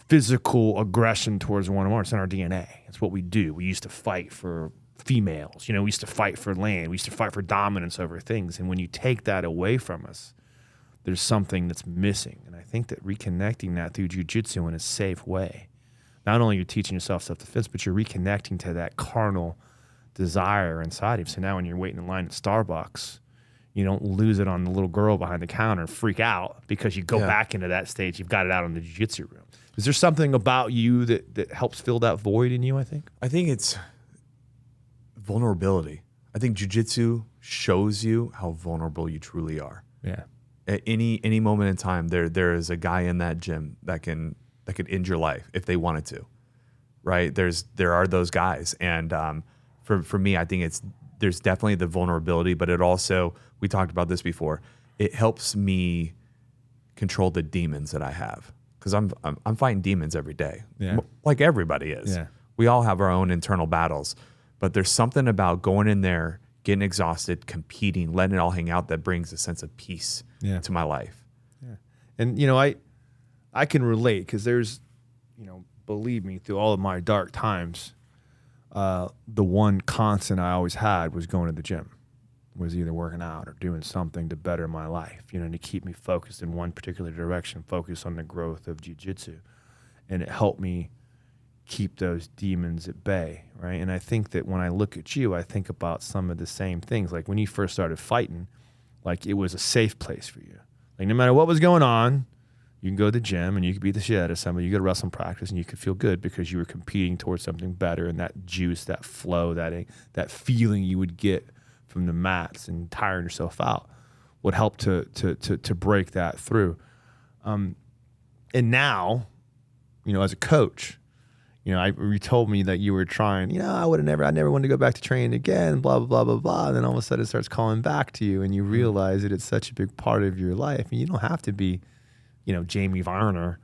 physical aggression towards one another. It's in our DNA. It's what we do. We used to fight for females. We used to fight for land. We used to fight for dominance over things. And when you take that away from us, there's something that's missing. And I think that reconnecting that through jiu-jitsu in a safe way, not only you're teaching yourself self-defense, but you're reconnecting to that carnal desire inside of you. So now when you're waiting in line at Starbucks, you don't lose it on the little girl behind the counter and freak out because you go back into that stage. You've got it out in the jiu-jitsu room. Is there something about you that helps fill that void in you, I think? I think it's vulnerability. I think jiu-jitsu shows you how vulnerable you truly are. Yeah. At any moment in time, there is a guy in that gym that could end your life if they wanted to, right? There are those guys, and for me, I think there's definitely the vulnerability, but it also, we talked about this before, it helps me control the demons that I have, because I'm fighting demons every day, like everybody is. Yeah. We all have our own internal battles, but there's something about going in there, getting exhausted, competing, letting it all hang out that brings a sense of peace to my life. Yeah. And, I can relate because there's, believe me, through all of my dark times, the one constant I always had was going to the gym, was either working out or doing something to better my life, to keep me focused in one particular direction, focused on the growth of jiu-jitsu. and it helped me keep those demons at bay, right? And I think that when I look at you, I think about some of the same things. Like when you first started fighting, like it was a safe place for you. Like no matter what was going on, you can go to the gym and you could beat the shit out of somebody. You go to wrestling practice and you could feel good because you were competing towards something better, and that juice, that flow, that feeling you would get from the mats and tiring yourself out would help to break that through. And now, you know, as a coach, you know, you told me that you were trying, you know, I never wanted to go back to training again, blah, blah, blah, blah, blah. And then all of a sudden it starts calling back to you and you realize that it's such a big part of your life. And you don't have to be, you know, Jamie Varner,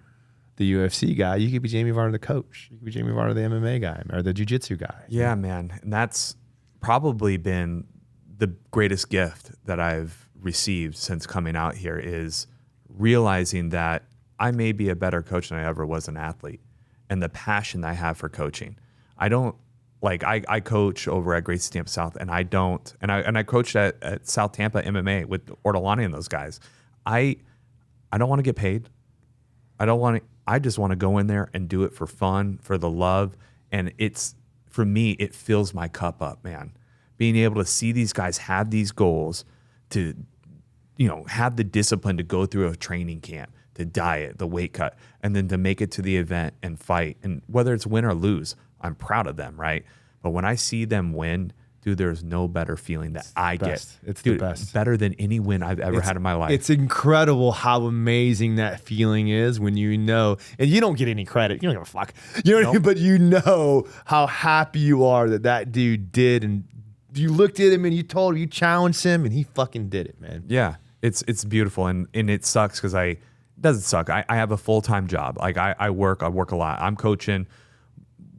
the UFC guy. You could be Jamie Varner, the coach. You could be Jamie Varner, the MMA guy or the Jiu Jitsu guy. Yeah, man. And that's probably been the greatest gift that I've received since coming out here, is realizing that I may be a better coach than I ever was an athlete. And the passion that I have for coaching. I don't like, I coach over at Gracie Tampa South, and I coached at South Tampa MMA with Ortolani and those guys. I don't want to get paid. I just want to go in there and do it for fun, for the love. And for me, it fills my cup up, man. Being able to see these guys have these goals, to, you know, have the discipline to go through a training camp, the diet, the weight cut, and then to make it to the event and fight. And whether it's win or lose, I'm proud of them, right? But when I see them win, dude, there's no better feeling that I get. It's dude, the best. Better than any win I've ever had in my life. It's incredible how amazing that feeling is when you know, and you don't get any credit. You don't give a fuck. You know what I mean? But you know how happy you are that dude did, and you looked at him and you challenged him, and he fucking did it, man. Yeah, it's beautiful, and it sucks because it doesn't suck. I have a full-time job. Like I work a lot. I'm coaching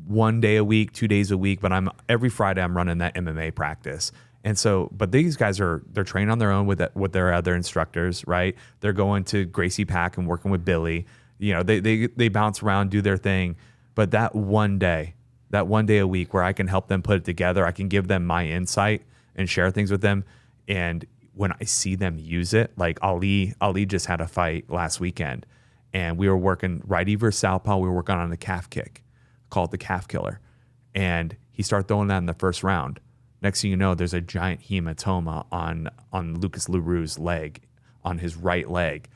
1 day a week, 2 days a week, but every Friday I'm running that MMA practice. And so, but these guys they're training on their own with their other instructors, right? They're going to Gracie Pack and working with Billy. You know, they bounce around, do their thing. But that one day a week where I can help them put it together, I can give them my insight and share things with them. And when I see them use it, like Ali just had a fight last weekend, and we were working righty versus southpaw. We were working on the calf kick, called the calf killer, and he started throwing that in the first round. Next thing you know, there's a giant hematoma on Lucas Leroux's leg, on his right leg,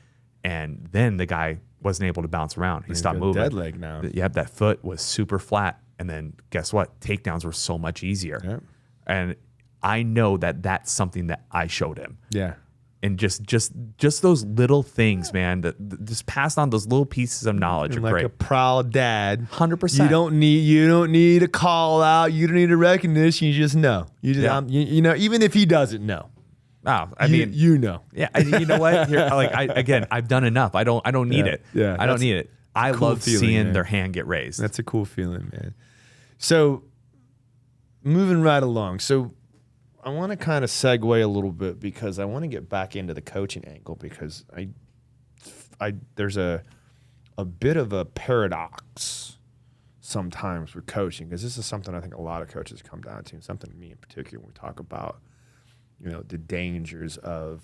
and then the guy wasn't able to bounce around. He stopped moving. Dead leg now. Yep, that foot was super flat, and then guess what? Takedowns were so much easier. Yep. And I know that that's something that I showed him. Yeah. And just those little things, man, that just pass on those little pieces of knowledge are like great. A proud dad. 100%. You don't need a call out. You don't need a recognition. You just know. You just you know, even if he doesn't know. Oh, I mean, you know. Yeah, you know what? Here, I've done enough. I don't need it. Yeah, I don't need it. I cool love feeling, seeing man. their hand get raised. That's a cool feeling, man. So, moving right along. So, I want to kind of segue a little bit because I want to get back into the coaching angle, because there's a bit of a paradox sometimes with coaching, because this is something I think a lot of coaches come down to, and something me in particular when we talk about, you know, the dangers of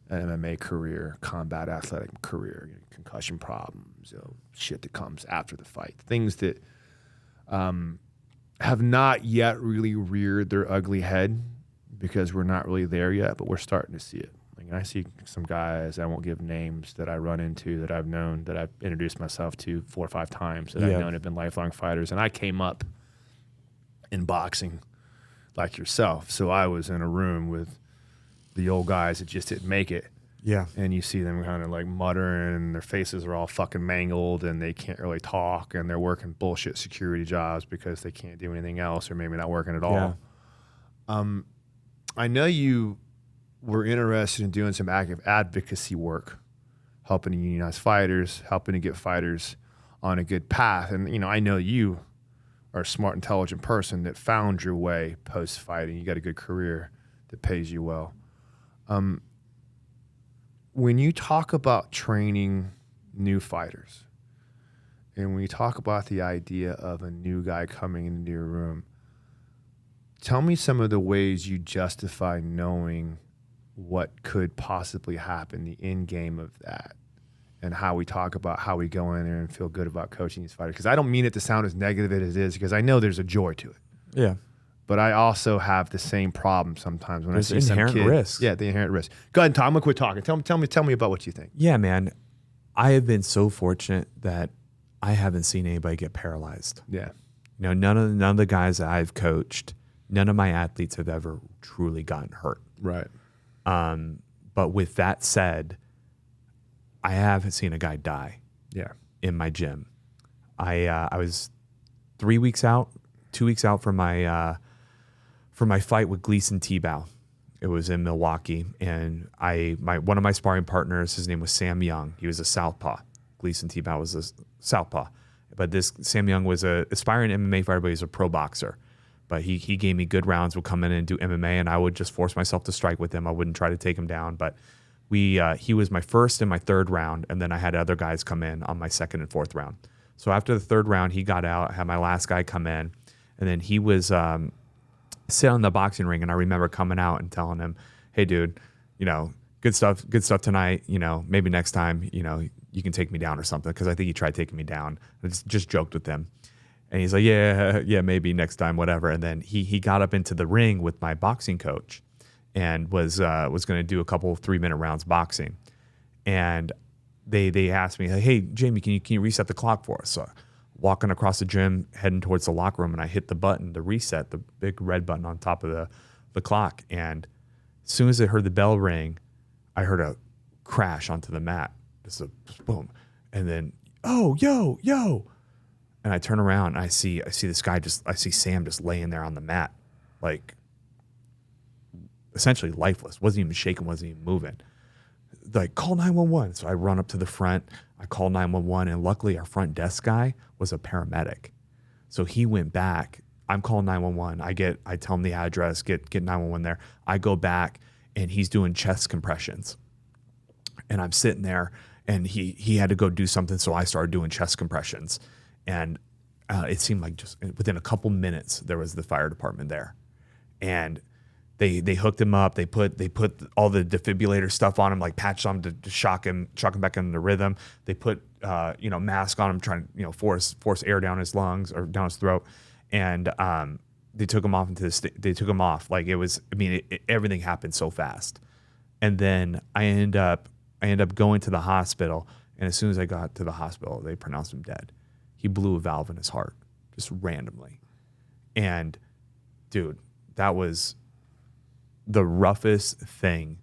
an MMA career, combat athletic career, you know, concussion problems, you know, shit that comes after the fight, things that have not yet really reared their ugly head because we're not really there yet, but we're starting to see it. Like, I see some guys, I won't give names, that I run into, that I've known, that I've introduced myself to 4 or 5 times, that I've known have been lifelong fighters. And I came up in boxing like yourself. So I was in a room with the old guys that just didn't make it. Yeah. And you see them kind of like muttering, and their faces are all fucking mangled, and they can't really talk, and they're working bullshit security jobs because they can't do anything else, or maybe not working at all. Yeah. I know you were interested in doing some active advocacy work, helping to unionize fighters, helping to get fighters on a good path. And, you know, I know you are a smart, intelligent person that found your way post-fighting. You got a good career that pays you well. When you talk about training new fighters, and when you talk about the idea of a new guy coming into your room, tell me some of the ways you justify knowing what could possibly happen, the end game of that, and how we talk about how we go in there and feel good about coaching these fighters. Because I don't mean it to sound as negative as it is, because I know there's a joy to it. Yeah. But I also have the same problem sometimes when There's I see some inherent kid. risk. Yeah, the inherent risk. Go ahead, Tom. I'm gonna quit talking. Tell me about what you think. Yeah, man. I have been so fortunate that I haven't seen anybody get paralyzed. Yeah. You know, none of the guys that I've coached, none of my athletes have ever truly gotten hurt. Right. But with that said, I haven't seen a guy die. Yeah. In my gym. I was 2 weeks out from my fight with Gleason Tebow. It was in Milwaukee, and one of my sparring partners, his name was Sam Young. He was a southpaw. Gleason Tebow was a southpaw, but this Sam Young was a aspiring MMA fighter, but he's a pro boxer. But he gave me good rounds. Would come in and do MMA, and I would just force myself to strike with him. I wouldn't try to take him down, but he was my first and my third round, and then I had other guys come in on my second and fourth round. So after the third round, he got out. I had my last guy come in, and then he was sit on the boxing ring, and I remember coming out and telling him, "Hey, dude, you know, good stuff tonight. You know, maybe next time, you know, you can take me down or something." Because I think he tried taking me down. I just joked with him, and he's like, "Yeah, maybe next time, whatever." And then he got up into the ring with my boxing coach, and was going to do a couple of 3-minute rounds boxing, and they asked me, "Hey, Jamie, can you reset the clock for us?" So walking across the gym, heading towards the locker room, and I hit the button, the reset, the big red button on top of the clock. And as soon as I heard the bell ring, I heard a crash onto the mat. Just a boom. And then, "Oh, yo. And I turn around and I see this guy I see Sam just laying there on the mat, like essentially lifeless. Wasn't even shaking, wasn't even moving. Like, "Call 911. So I run up to the front. I call 911, and luckily our front desk guy was a paramedic. So he went back. I'm calling 911. I tell him the address, get 911 there. I go back, and he's doing chest compressions. And I'm sitting there, and he had to go do something, so I started doing chest compressions. And it seemed like just within a couple minutes, there was the fire department there. And they hooked him up. They put all the defibrillator stuff on him, like patched on him to shock him back into rhythm. They put mask on him, trying to force air down his lungs or down his throat, and they took him off they took him off. Like, it was, I mean, everything happened so fast. And then I end up going to the hospital, and as soon as I got to the hospital, they pronounced him dead. He blew a valve in his heart just randomly, and dude, that was the roughest thing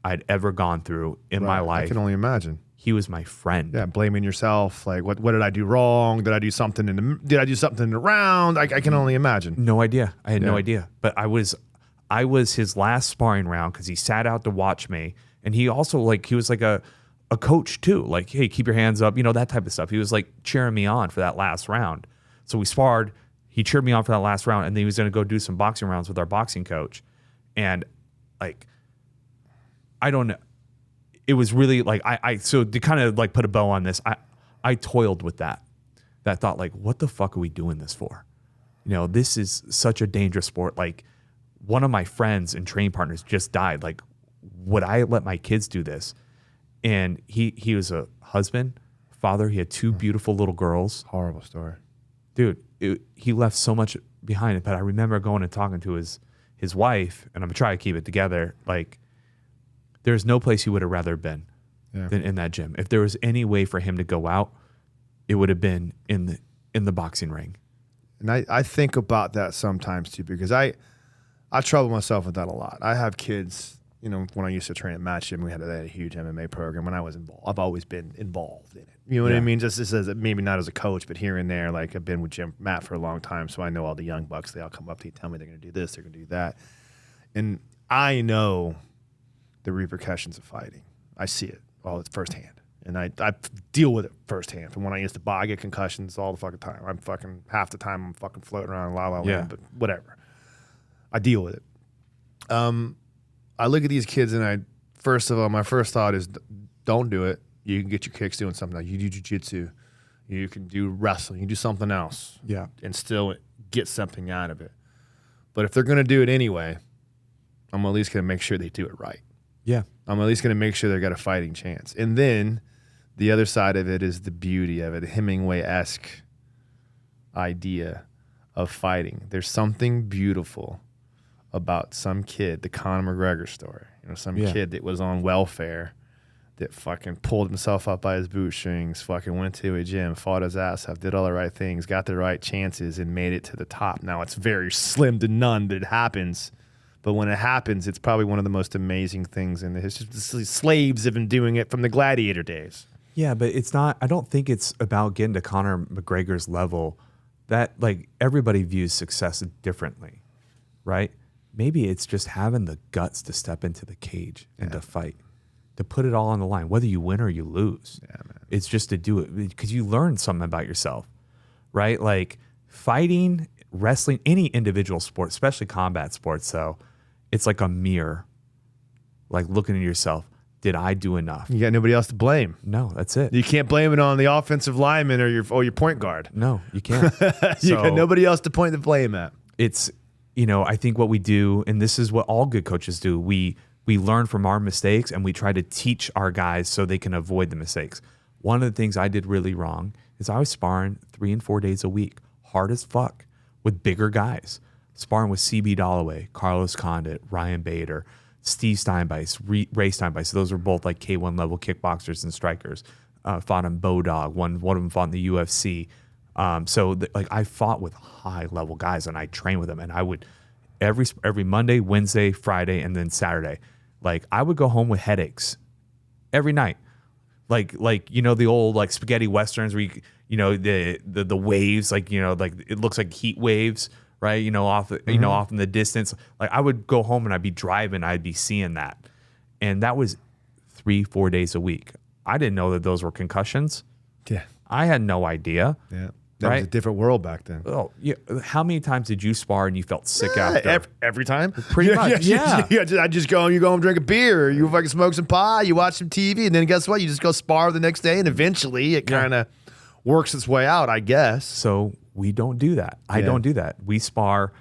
I'd ever gone through in my life. I can only imagine. He was my friend. Yeah, blaming yourself. Like, what did I do wrong? Did I do something in the round? I can only imagine. No idea. I had no idea. But I was his last sparring round, because he sat out to watch me, and he also he was like a coach too. Like, "Hey, keep your hands up," that type of stuff. He was like cheering me on for that last round. So we sparred. He cheered me on for that last round, and then he was going to go do some boxing rounds with our boxing coach. And I don't know. It was really so to kind of put a bow on this, I toiled with that thought, what the fuck are we doing this for? This is such a dangerous sport. Like, one of my friends and training partners just died. Like, would I let my kids do this? And he was a husband, father. He had 2 beautiful little girls. Horrible story. Dude, he left so much behind it. But I remember going and talking to his wife, and I'm trying to keep it together. Like, there's no place he would have rather been than in that gym. If there was any way for him to go out, it would have been in the boxing ring. And I think about that sometimes too, because I trouble myself with that a lot. I have kids, when I used to train at Match Gym, we had a huge MMA program. When I was involved, I've always been involved in it. You know what I mean? Just as maybe not as a coach, but here and there. Like, I've been with Matt for a long time, so I know all the young bucks. They all come up to you, tell me they're going to do this, they're going to do that, and I know the repercussions of fighting. I see it all firsthand, and I deal with it firsthand. From when I used to I get concussions all the fucking time. Half the time I'm fucking floating around la la land, but whatever. I deal with it. I look at these kids, and first of all, my first thought is, don't do it. You can get your kicks doing something. Like, you do Jiu Jitsu, you can do wrestling, you can do something else, and still get something out of it. But if they're going to do it anyway, I'm at least going to make sure they do it right. Yeah. I'm at least going to make sure they've got a fighting chance. And then the other side of it is the beauty of it, Hemingway-esque idea of fighting. There's something beautiful about some kid, the Conor McGregor story. Some kid that was on welfare that fucking pulled himself up by his bootstrings, fucking went to a gym, fought his ass off, did all the right things, got the right chances, and made it to the top. Now, it's very slim to none that it happens, but when it happens, it's probably one of the most amazing things in the history. The slaves have been doing it from the gladiator days. Yeah, but it's not, I don't think it's about getting to Conor McGregor's level. That, like, everybody views success differently, right? Maybe it's just having the guts to step into the cage and to fight, to put it all on the line, whether you win or you lose. Yeah, man. It's just to do it because you learn something about yourself, right? Like fighting, wrestling, any individual sport, especially combat sports, though, it's like a mirror, like looking at yourself. Did I do enough? You got nobody else to blame. No, that's it. You can't blame it on the offensive lineman or your point guard. No, you can't. You got nobody else to point the blame at. It's, I think what we do, and this is what all good coaches do, we learn from our mistakes and we try to teach our guys so they can avoid the mistakes. One of the things I did really wrong is I was sparring 3 and 4 days a week, hard as fuck, with bigger guys. Sparring with CB Dollaway, Carlos Condit, Ryan Bader, Steve Steinbeiss, Ray Steinbeiss. Those are both like K1 level kickboxers and strikers. Fought in Bodog. One of them fought in the UFC. I fought with high level guys and I trained with them. And I would every Monday, Wednesday, Friday, and then Saturday. Like I would go home with headaches every night. Like the old like spaghetti westerns where the waves, like it looks like heat waves, right? Off in the distance. Like I would go home and I'd be driving, I'd be seeing that. And that was 3-4 days a week. I didn't know that those were concussions. Yeah. I had no idea. Yeah. That was a different world back then. Oh, yeah. How many times did you spar and you felt sick after? Every time. Pretty much, yeah. I just go home, you go home, drink a beer, you fucking smoke some pot, you watch some TV, and then guess what? You just go spar the next day, and eventually it kind of works its way out, I guess. So we don't do that. I don't do that. We spar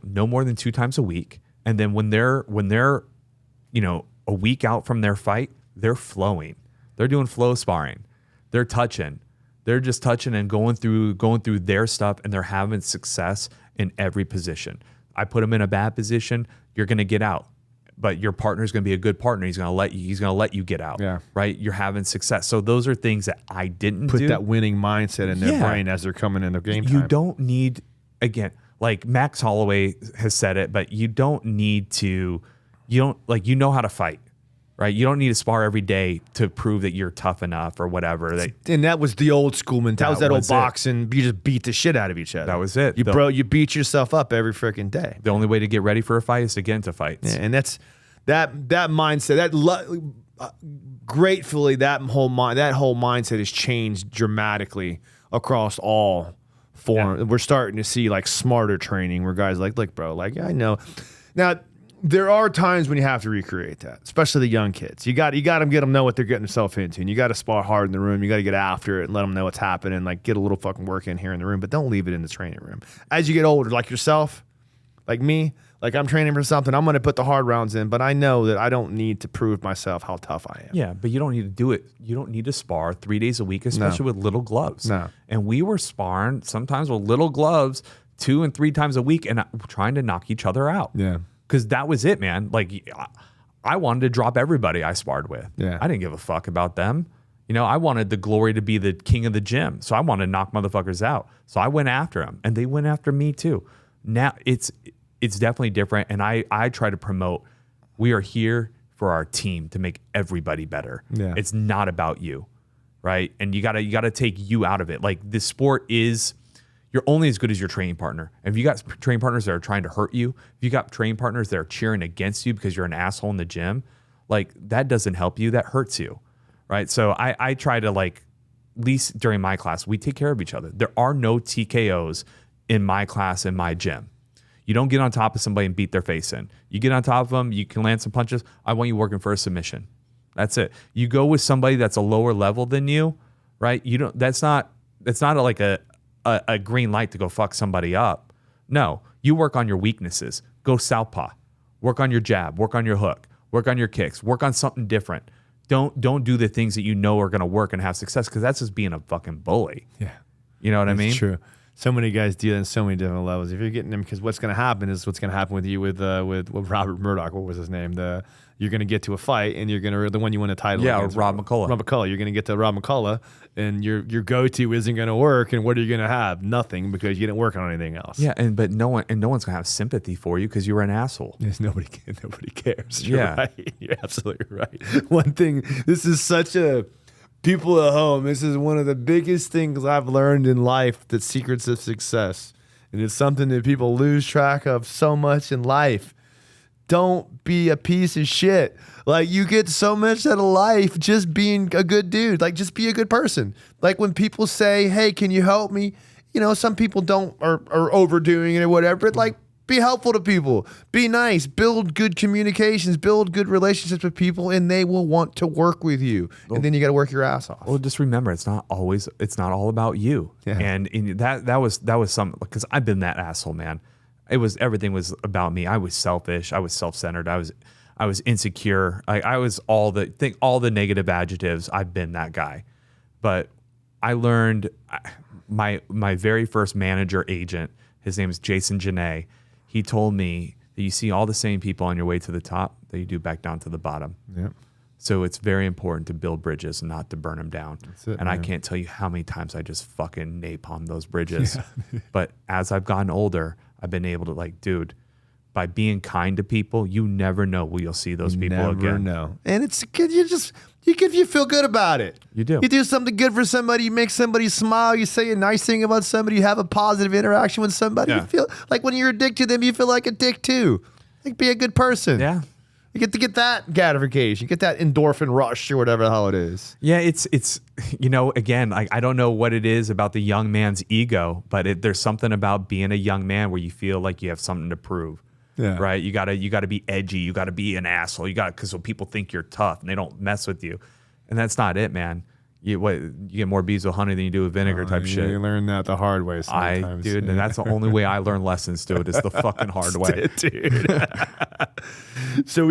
no more than 2 times a week, and then when they're a week out from their fight, they're flowing. They're doing flow sparring. They're touching. They're just touching and going through their stuff, and they're having success in every position. I put them in a bad position, you're going to get out. But your partner's going to be a good partner. He's going to let you get out. Yeah. Right? You're having success. So those are things that I didn't put that winning mindset in their brain as they're coming in their game time. You don't need, again, like Max Holloway has said it, but you don't need to, how to fight. Right, you don't need to spar every day to prove that you're tough enough or whatever. And that was the old school mentality. That was that old boxing. You just beat the shit out of each other. That was it. You beat yourself up every freaking day. The only way to get ready for a fight is to get into fights. Yeah, and that's that mindset. Gratefully, that whole mindset has changed dramatically across all forms. Yeah. We're starting to see like smarter training where guys like, look, bro, like I know now. There are times when you have to recreate that, especially the young kids. You got to get them know what they're getting themselves into, and you got to spar hard in the room. You got to get after it and let them know what's happening. Like get a little fucking work in here in the room, but don't leave it in the training room. As you get older, like yourself, like me, like I'm training for something, I'm going to put the hard rounds in, but I know that I don't need to prove myself how tough I am. Yeah, but you don't need to do it. You don't need to spar 3 days a week, especially with little gloves. No. And we were sparring sometimes with little gloves 2 and 3 times a week and trying to knock each other out. Yeah. Because that was it, man. Like, I wanted to drop everybody I sparred with. Yeah. I didn't give a fuck about them. I wanted the glory to be the king of the gym. So I wanted to knock motherfuckers out. So I went after them, and they went after me too. Now it's definitely different, and I try to promote. We are here for our team to make everybody better. Yeah. It's not about you, right? And you gotta take you out of it. Like this sport is. You're only as good as your training partner. If you got training partners that are trying to hurt you, if you got training partners that are cheering against you because you're an asshole in the gym, like that doesn't help you. That hurts you, right? So I try to at least during my class, we take care of each other. There are no TKOs in my class, in my gym. You don't get on top of somebody and beat their face in. You get on top of them, you can land some punches. I want you working for a submission. That's it. You go with somebody that's a lower level than you, right? You don't. That's not like a green light to go fuck somebody up. No, you work on your weaknesses. Go southpaw. Work on your jab. Work on your hook. Work on your kicks. Work on something different. Don't do the things that you know are going to work and have success, because that's just being a fucking bully. Yeah. You know what I mean? True. So many guys do that on so many different levels. If you're getting them, because what's going to happen is what's going to happen with you with Robert Murdoch. What was his name? You're going to get to a fight, and you're going to the one you won a title. Yeah, against, Rob McCullough. Rob McCullough. You're going to get to Rob McCullough, and your go-to isn't going to work. And what are you going to have? Nothing, because you didn't work on anything else. Yeah, but no one's going to have sympathy for you because you were an asshole. Yes, nobody cares. You're Yeah. right. You're absolutely right. One thing. This is such a. People at home, this is one of the biggest things I've learned in life, the secrets of success. And it's something that people lose track of so much in life. Don't be a piece of shit. Like, you get so much out of life just being a good dude. Like, just be a good person. Like, when people say, hey, can you help me? You know, some people don't are overdoing it or whatever. But like, be helpful to people. Be nice. Build good communications. Build good relationships with people, and they will want to work with you. And then you got to work your ass off. Well, just remember, it's not all about you. Yeah. And that was something, because I've been that asshole, man. Everything was about me. I was selfish. I was self-centered. I was insecure. I was all the negative adjectives. I've been that guy. But I learned, my very first manager agent, his name is Jason Janae. He told me that you see all the same people on your way to the top that you do back down to the bottom. Yeah. So it's very important to build bridges and not to burn them down. That's it, and I man. can't tell you how many times I just fucking napalm those bridges. But as I've gotten older, I've been able to, like, dude, by being kind to people, you never know where you'll see those people Never again. know. And it's good. You feel good about it. You do. You do something good for somebody. You make somebody smile. You say a nice thing about somebody. You have a positive interaction with somebody. Yeah. You feel like when you're a dick to them, you feel like a dick too. Like, be a good person. Yeah. You get to get that gratification. You get that endorphin rush or whatever the hell it is. Yeah, it's again, I don't know what it is about the young man's ego, but there's something about being a young man where you feel like you have something to prove. Yeah. Right. You gotta be edgy. You gotta be an asshole. Because so people think you're tough and they don't mess with you, and that's not it, man. You get more bees with honey than you do with vinegar type shit. You learn that the hard way sometimes. Dude, and that's the only way I learn lessons, dude. It's the fucking hard way, dude. So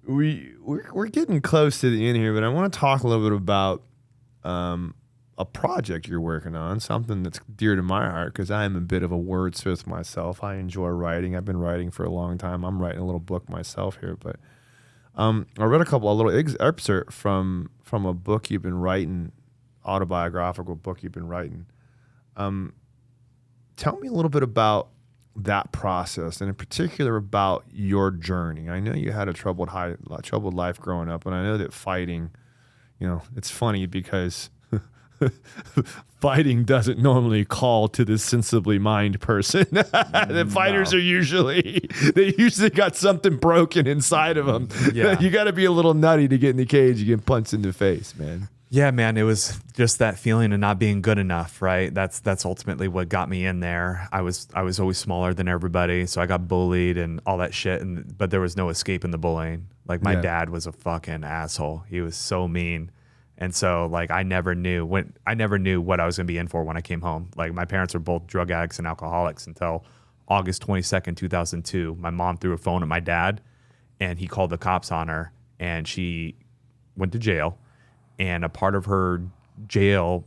we're getting close to the end here, but I want to talk a little bit about a project you're working on, something that's dear to my heart, because I am a bit of a wordsmith myself. I enjoy writing. I've been writing for a long time. I'm writing a little book myself here, but I read a little excerpt from a book you've been writing, autobiographical book you've been writing. Tell me a little bit about that process, and in particular about your journey. I know you had a troubled life growing up, and I know that fighting, it's funny because fighting doesn't normally call to the sensibly mind person. The fighters are usually got something broken inside of them. Yeah. You got to be a little nutty to get in the cage. You get punched in the face, man. Yeah, man, it was just that feeling of not being good enough, right? That's ultimately what got me in there. I was always smaller than everybody, so I got bullied and all that shit, but there was no escaping the bullying. Like, my dad was a fucking asshole. He was so mean. And so, like, I never knew what I was going to be in for when I came home. Like, my parents were both drug addicts and alcoholics until August 22nd, 2002. My mom threw a phone at my dad, and he called the cops on her, and she went to jail. And a part of her jail,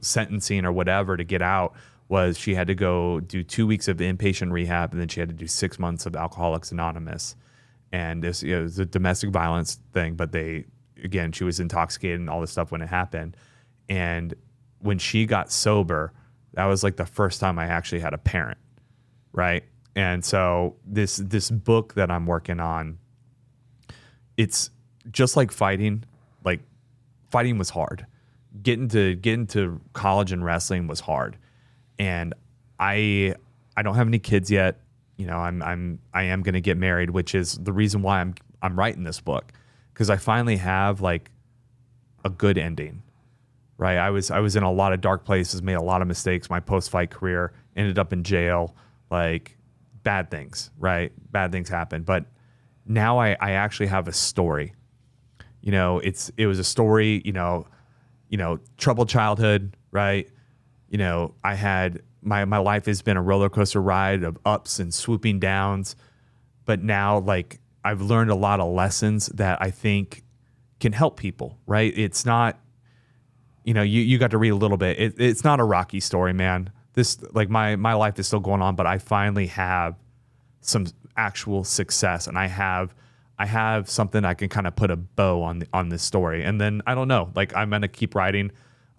sentencing or whatever to get out was she had to go do 2 weeks of inpatient rehab, and then she had to do 6 months of Alcoholics Anonymous. And this, it was a domestic violence thing, but she was intoxicated and all this stuff when it happened. And when she got sober, that was like the first time I actually had a parent, right? And so this book that I'm working on, it's just like fighting. Like, fighting was hard. Getting to college and wrestling was hard. And I don't have any kids yet. I am going to get married, which is the reason why I'm writing this book, because I finally have like a good ending. Right? I was in a lot of dark places, made a lot of mistakes. My post-fight career ended up in jail, like bad things, right? Bad things happen. But now I actually have a story. It was a story, troubled childhood, right? I had my life has been a roller coaster ride of ups and swooping downs, but now, like, I've learned a lot of lessons that I think can help people, right? It's not, you got to read a little bit. It's not a Rocky story, man. This, like, my life is still going on, but I finally have some actual success, and I have something I can kind of put a bow on this story. And then I don't know, like, I'm gonna keep writing.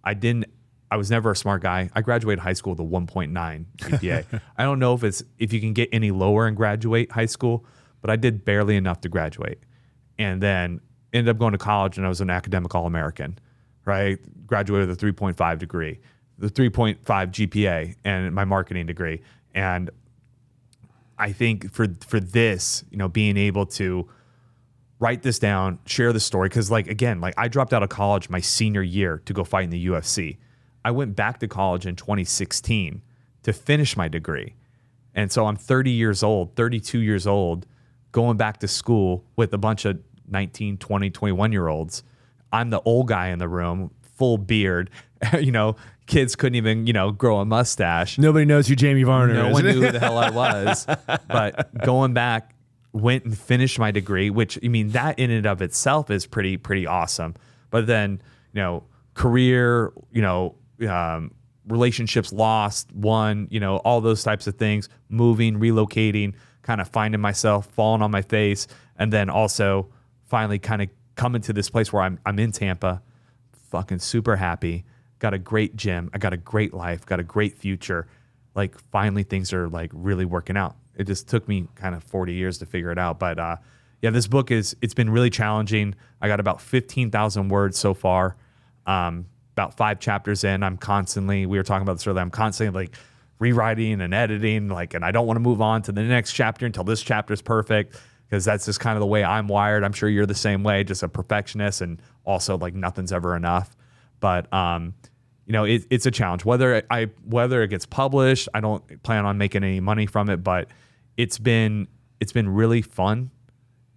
I was never a smart guy. I graduated high school with a 1.9 GPA. I don't know if you can get any lower and graduate high school, but I did barely enough to graduate, and then ended up going to college, and I was an academic All-American, right? Graduated with a 3.5 degree, the 3.5 GPA, and my marketing degree. And I think for this, being able to write this down, share the story, because again, I dropped out of college my senior year to go fight in the UFC. I went back to college in 2016 to finish my degree. And so I'm 32 years old, going back to school with a bunch of 19, 20, 21-year-olds. I'm the old guy in the room, full beard. Kids couldn't even, grow a mustache. Nobody knows who Jamie Varner is. No one knew who the hell I was. But going back, went and finished my degree, which, that in and of itself is pretty awesome. But then, career, relationships lost, won, all those types of things, moving, relocating, kind of finding myself, falling on my face, and then also finally kind of coming to this place where I'm in Tampa, fucking super happy, got a great gym, I got a great life, got a great future. Finally things are really working out. It just took me kind of 40 years to figure it out. But yeah, this book it's been really challenging. I got about 15,000 words so far. About 5 chapters in, we were talking about this earlier, I'm constantly rewriting and editing, and I don't want to move on to the next chapter until this chapter is perfect, because that's just kind of the way I'm wired. I'm sure you're the same way, just a perfectionist, and also nothing's ever enough. But it's a challenge. Whether it gets published, I don't plan on making any money from it, but it's been really fun.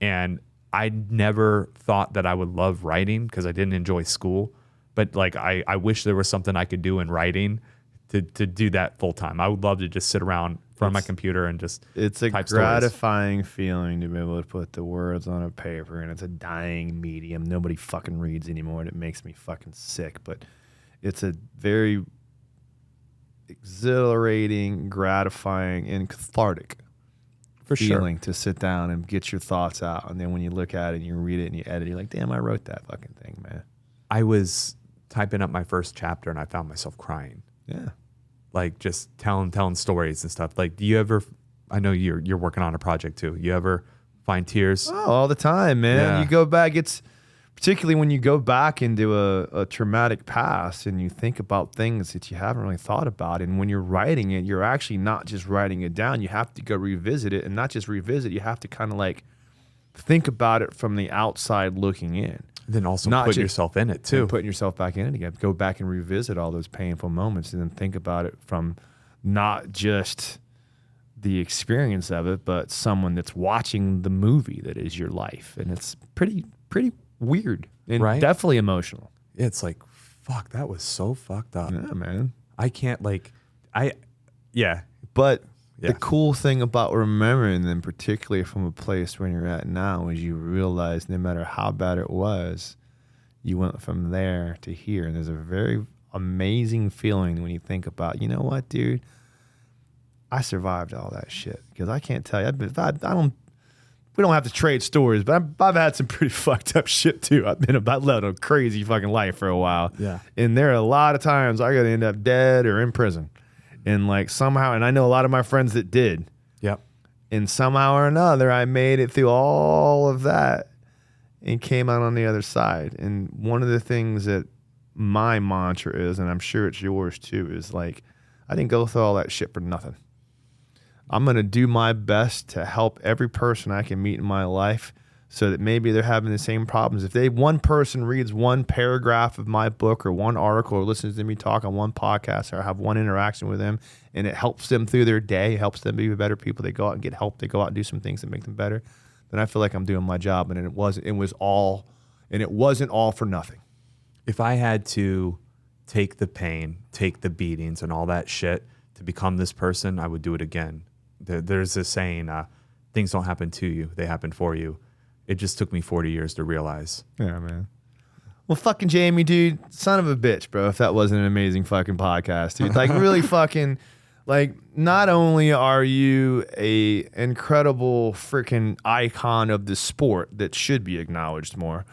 And I never thought that I would love writing because I didn't enjoy school. But I wish there was something I could do in writing to do that full time. I would love to just sit around in front of my computer and just it's a type gratifying feeling to be able to put the words on a paper, and it's a dying medium. Nobody fucking reads anymore, and it makes me fucking sick. But it's a very exhilarating, gratifying, and cathartic feeling to sit down and get your thoughts out. And then when you look at it and you read it and you edit, you're like, damn, I wrote that fucking thing, man. I was typing up my first chapter and I found myself crying. Yeah. Just telling stories and stuff. Do you ever, I know you're working on a project too. You ever find tears? Oh, all the time, man. Yeah. You go back, it's particularly when you go back into a traumatic past and you think about things that you haven't really thought about. And when you're writing it, you're actually not just writing it down. You have to go revisit it, and not just revisit, you have to kind of think about it from the outside looking in. Then also put yourself in it too. Putting yourself back in it again. Go back and revisit all those painful moments, and then think about it from not just the experience of it, but someone that's watching the movie that is your life. And it's pretty weird and definitely emotional. It's fuck, that was so fucked up. Yeah, man. I can't But the cool thing about remembering them, particularly from a place where you're at now, is you realize no matter how bad it was, you went from there to here. And there's a very amazing feeling when you think about, you know what, dude? I survived all that shit. Because I can't tell you, we don't have to trade stories, but I've had some pretty fucked up shit too. I've led a crazy fucking life for a while. Yeah. And there are a lot of times I got to end up dead or in prison. And somehow, and I know a lot of my friends that did. Yep. And somehow or another, I made it through all of that and came out on the other side. And one of the things that my mantra is, and I'm sure it's yours too, is I didn't go through all that shit for nothing. I'm going to do my best to help every person I can meet in my life, so that maybe they're having the same problems. If one person reads one paragraph of my book or one article or listens to me talk on one podcast, or I have one interaction with them and it helps them through their day, helps them be better people, they go out and get help, they go out and do some things that make them better, then I feel like I'm doing my job. And it wasn't all for nothing. If I had to take the pain, take the beatings and all that shit to become this person, I would do it again. There's this saying, things don't happen to you, they happen for you. it just took me 40 years to realize. Yeah, man. Well, fucking Jamie, dude, son of a bitch, bro. If that wasn't an amazing fucking podcast, dude. Like, really fucking, like, not only are you a incredible freaking icon of the sport that should be acknowledged more,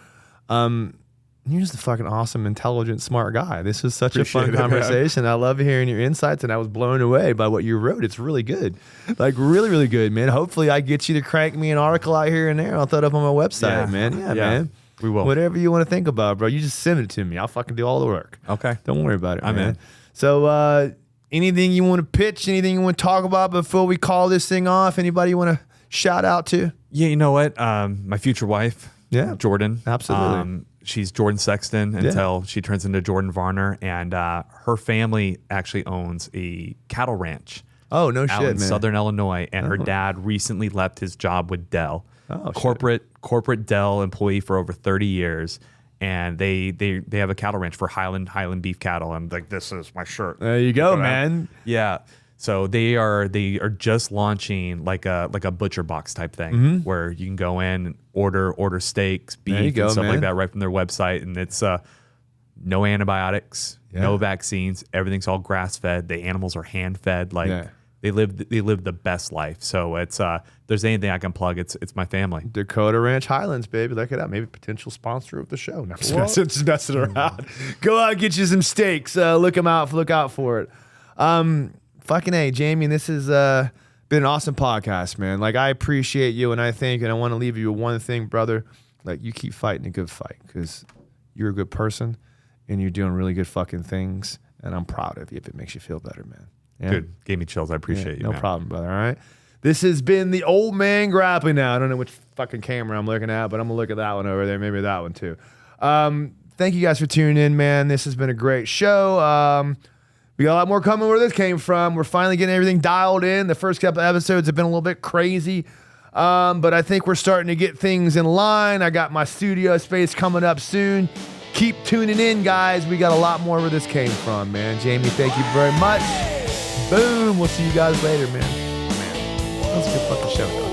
you're just a fucking awesome, intelligent, smart guy. This was such a fun conversation. I love hearing your insights, and I was blown away by what you wrote. It's really good. Like, really, really good, man. Hopefully, I get you to crank me an article out here and there. I'll throw it up on my website, man. Yeah, man. We will. Whatever you want to think about, bro. You just send it to me. I'll fucking do all the work. Okay. Don't worry about it, I'm man. in. So, anything you want to pitch, anything you want to talk about before we call this thing off? Anybody you want to shout out to? Yeah, you know what? My future wife, Jordan. Absolutely. She's Jordan Sexton until she turns into Jordan Varner. And her family actually owns a cattle ranch. Oh, no out shit, in man. Southern Illinois. And her dad recently left his job with Dell. Oh, corporate Dell employee for over 30 years. And they have a cattle ranch for Highland beef cattle. I'm like, this is my shirt. There you go, man. Yeah. So they are just launching like a butcher box type thing where you can go in and order steaks, beef, and stuff like that right from their website, and it's no antibiotics, no vaccines, everything's all grass fed. The animals are hand fed, they live the best life. So it's if there's anything I can plug, it's my family. Dakota Ranch Highlands, baby. Look it up. Maybe potential sponsor of the show. No, just messing around. Go out and get you some steaks. Look out for it. Fucking A, Jamie, this has been an awesome podcast, man. Like, I appreciate you, and I want to leave you with one thing, brother. Like, you keep fighting a good fight because you're a good person and you're doing really good fucking things, and I'm proud of you if it makes you feel better, man. Yeah? Good. Gave me chills. I appreciate you, No man. problem, brother, all right? This has been the Old Man Grappling Now. I don't know which fucking camera I'm looking at, but I'm going to look at that one over there, maybe that one too. Thank you guys for tuning in, man. This has been a great show. We got a lot more coming where this came from. We're finally getting everything dialed in. The first couple of episodes have been a little bit crazy, but I think we're starting to get things in line. I got my studio space coming up soon. Keep tuning in, guys. We got a lot more where this came from, man. Jamie, thank you very much. Boom. We'll see you guys later, man. That was a good fucking show, guys.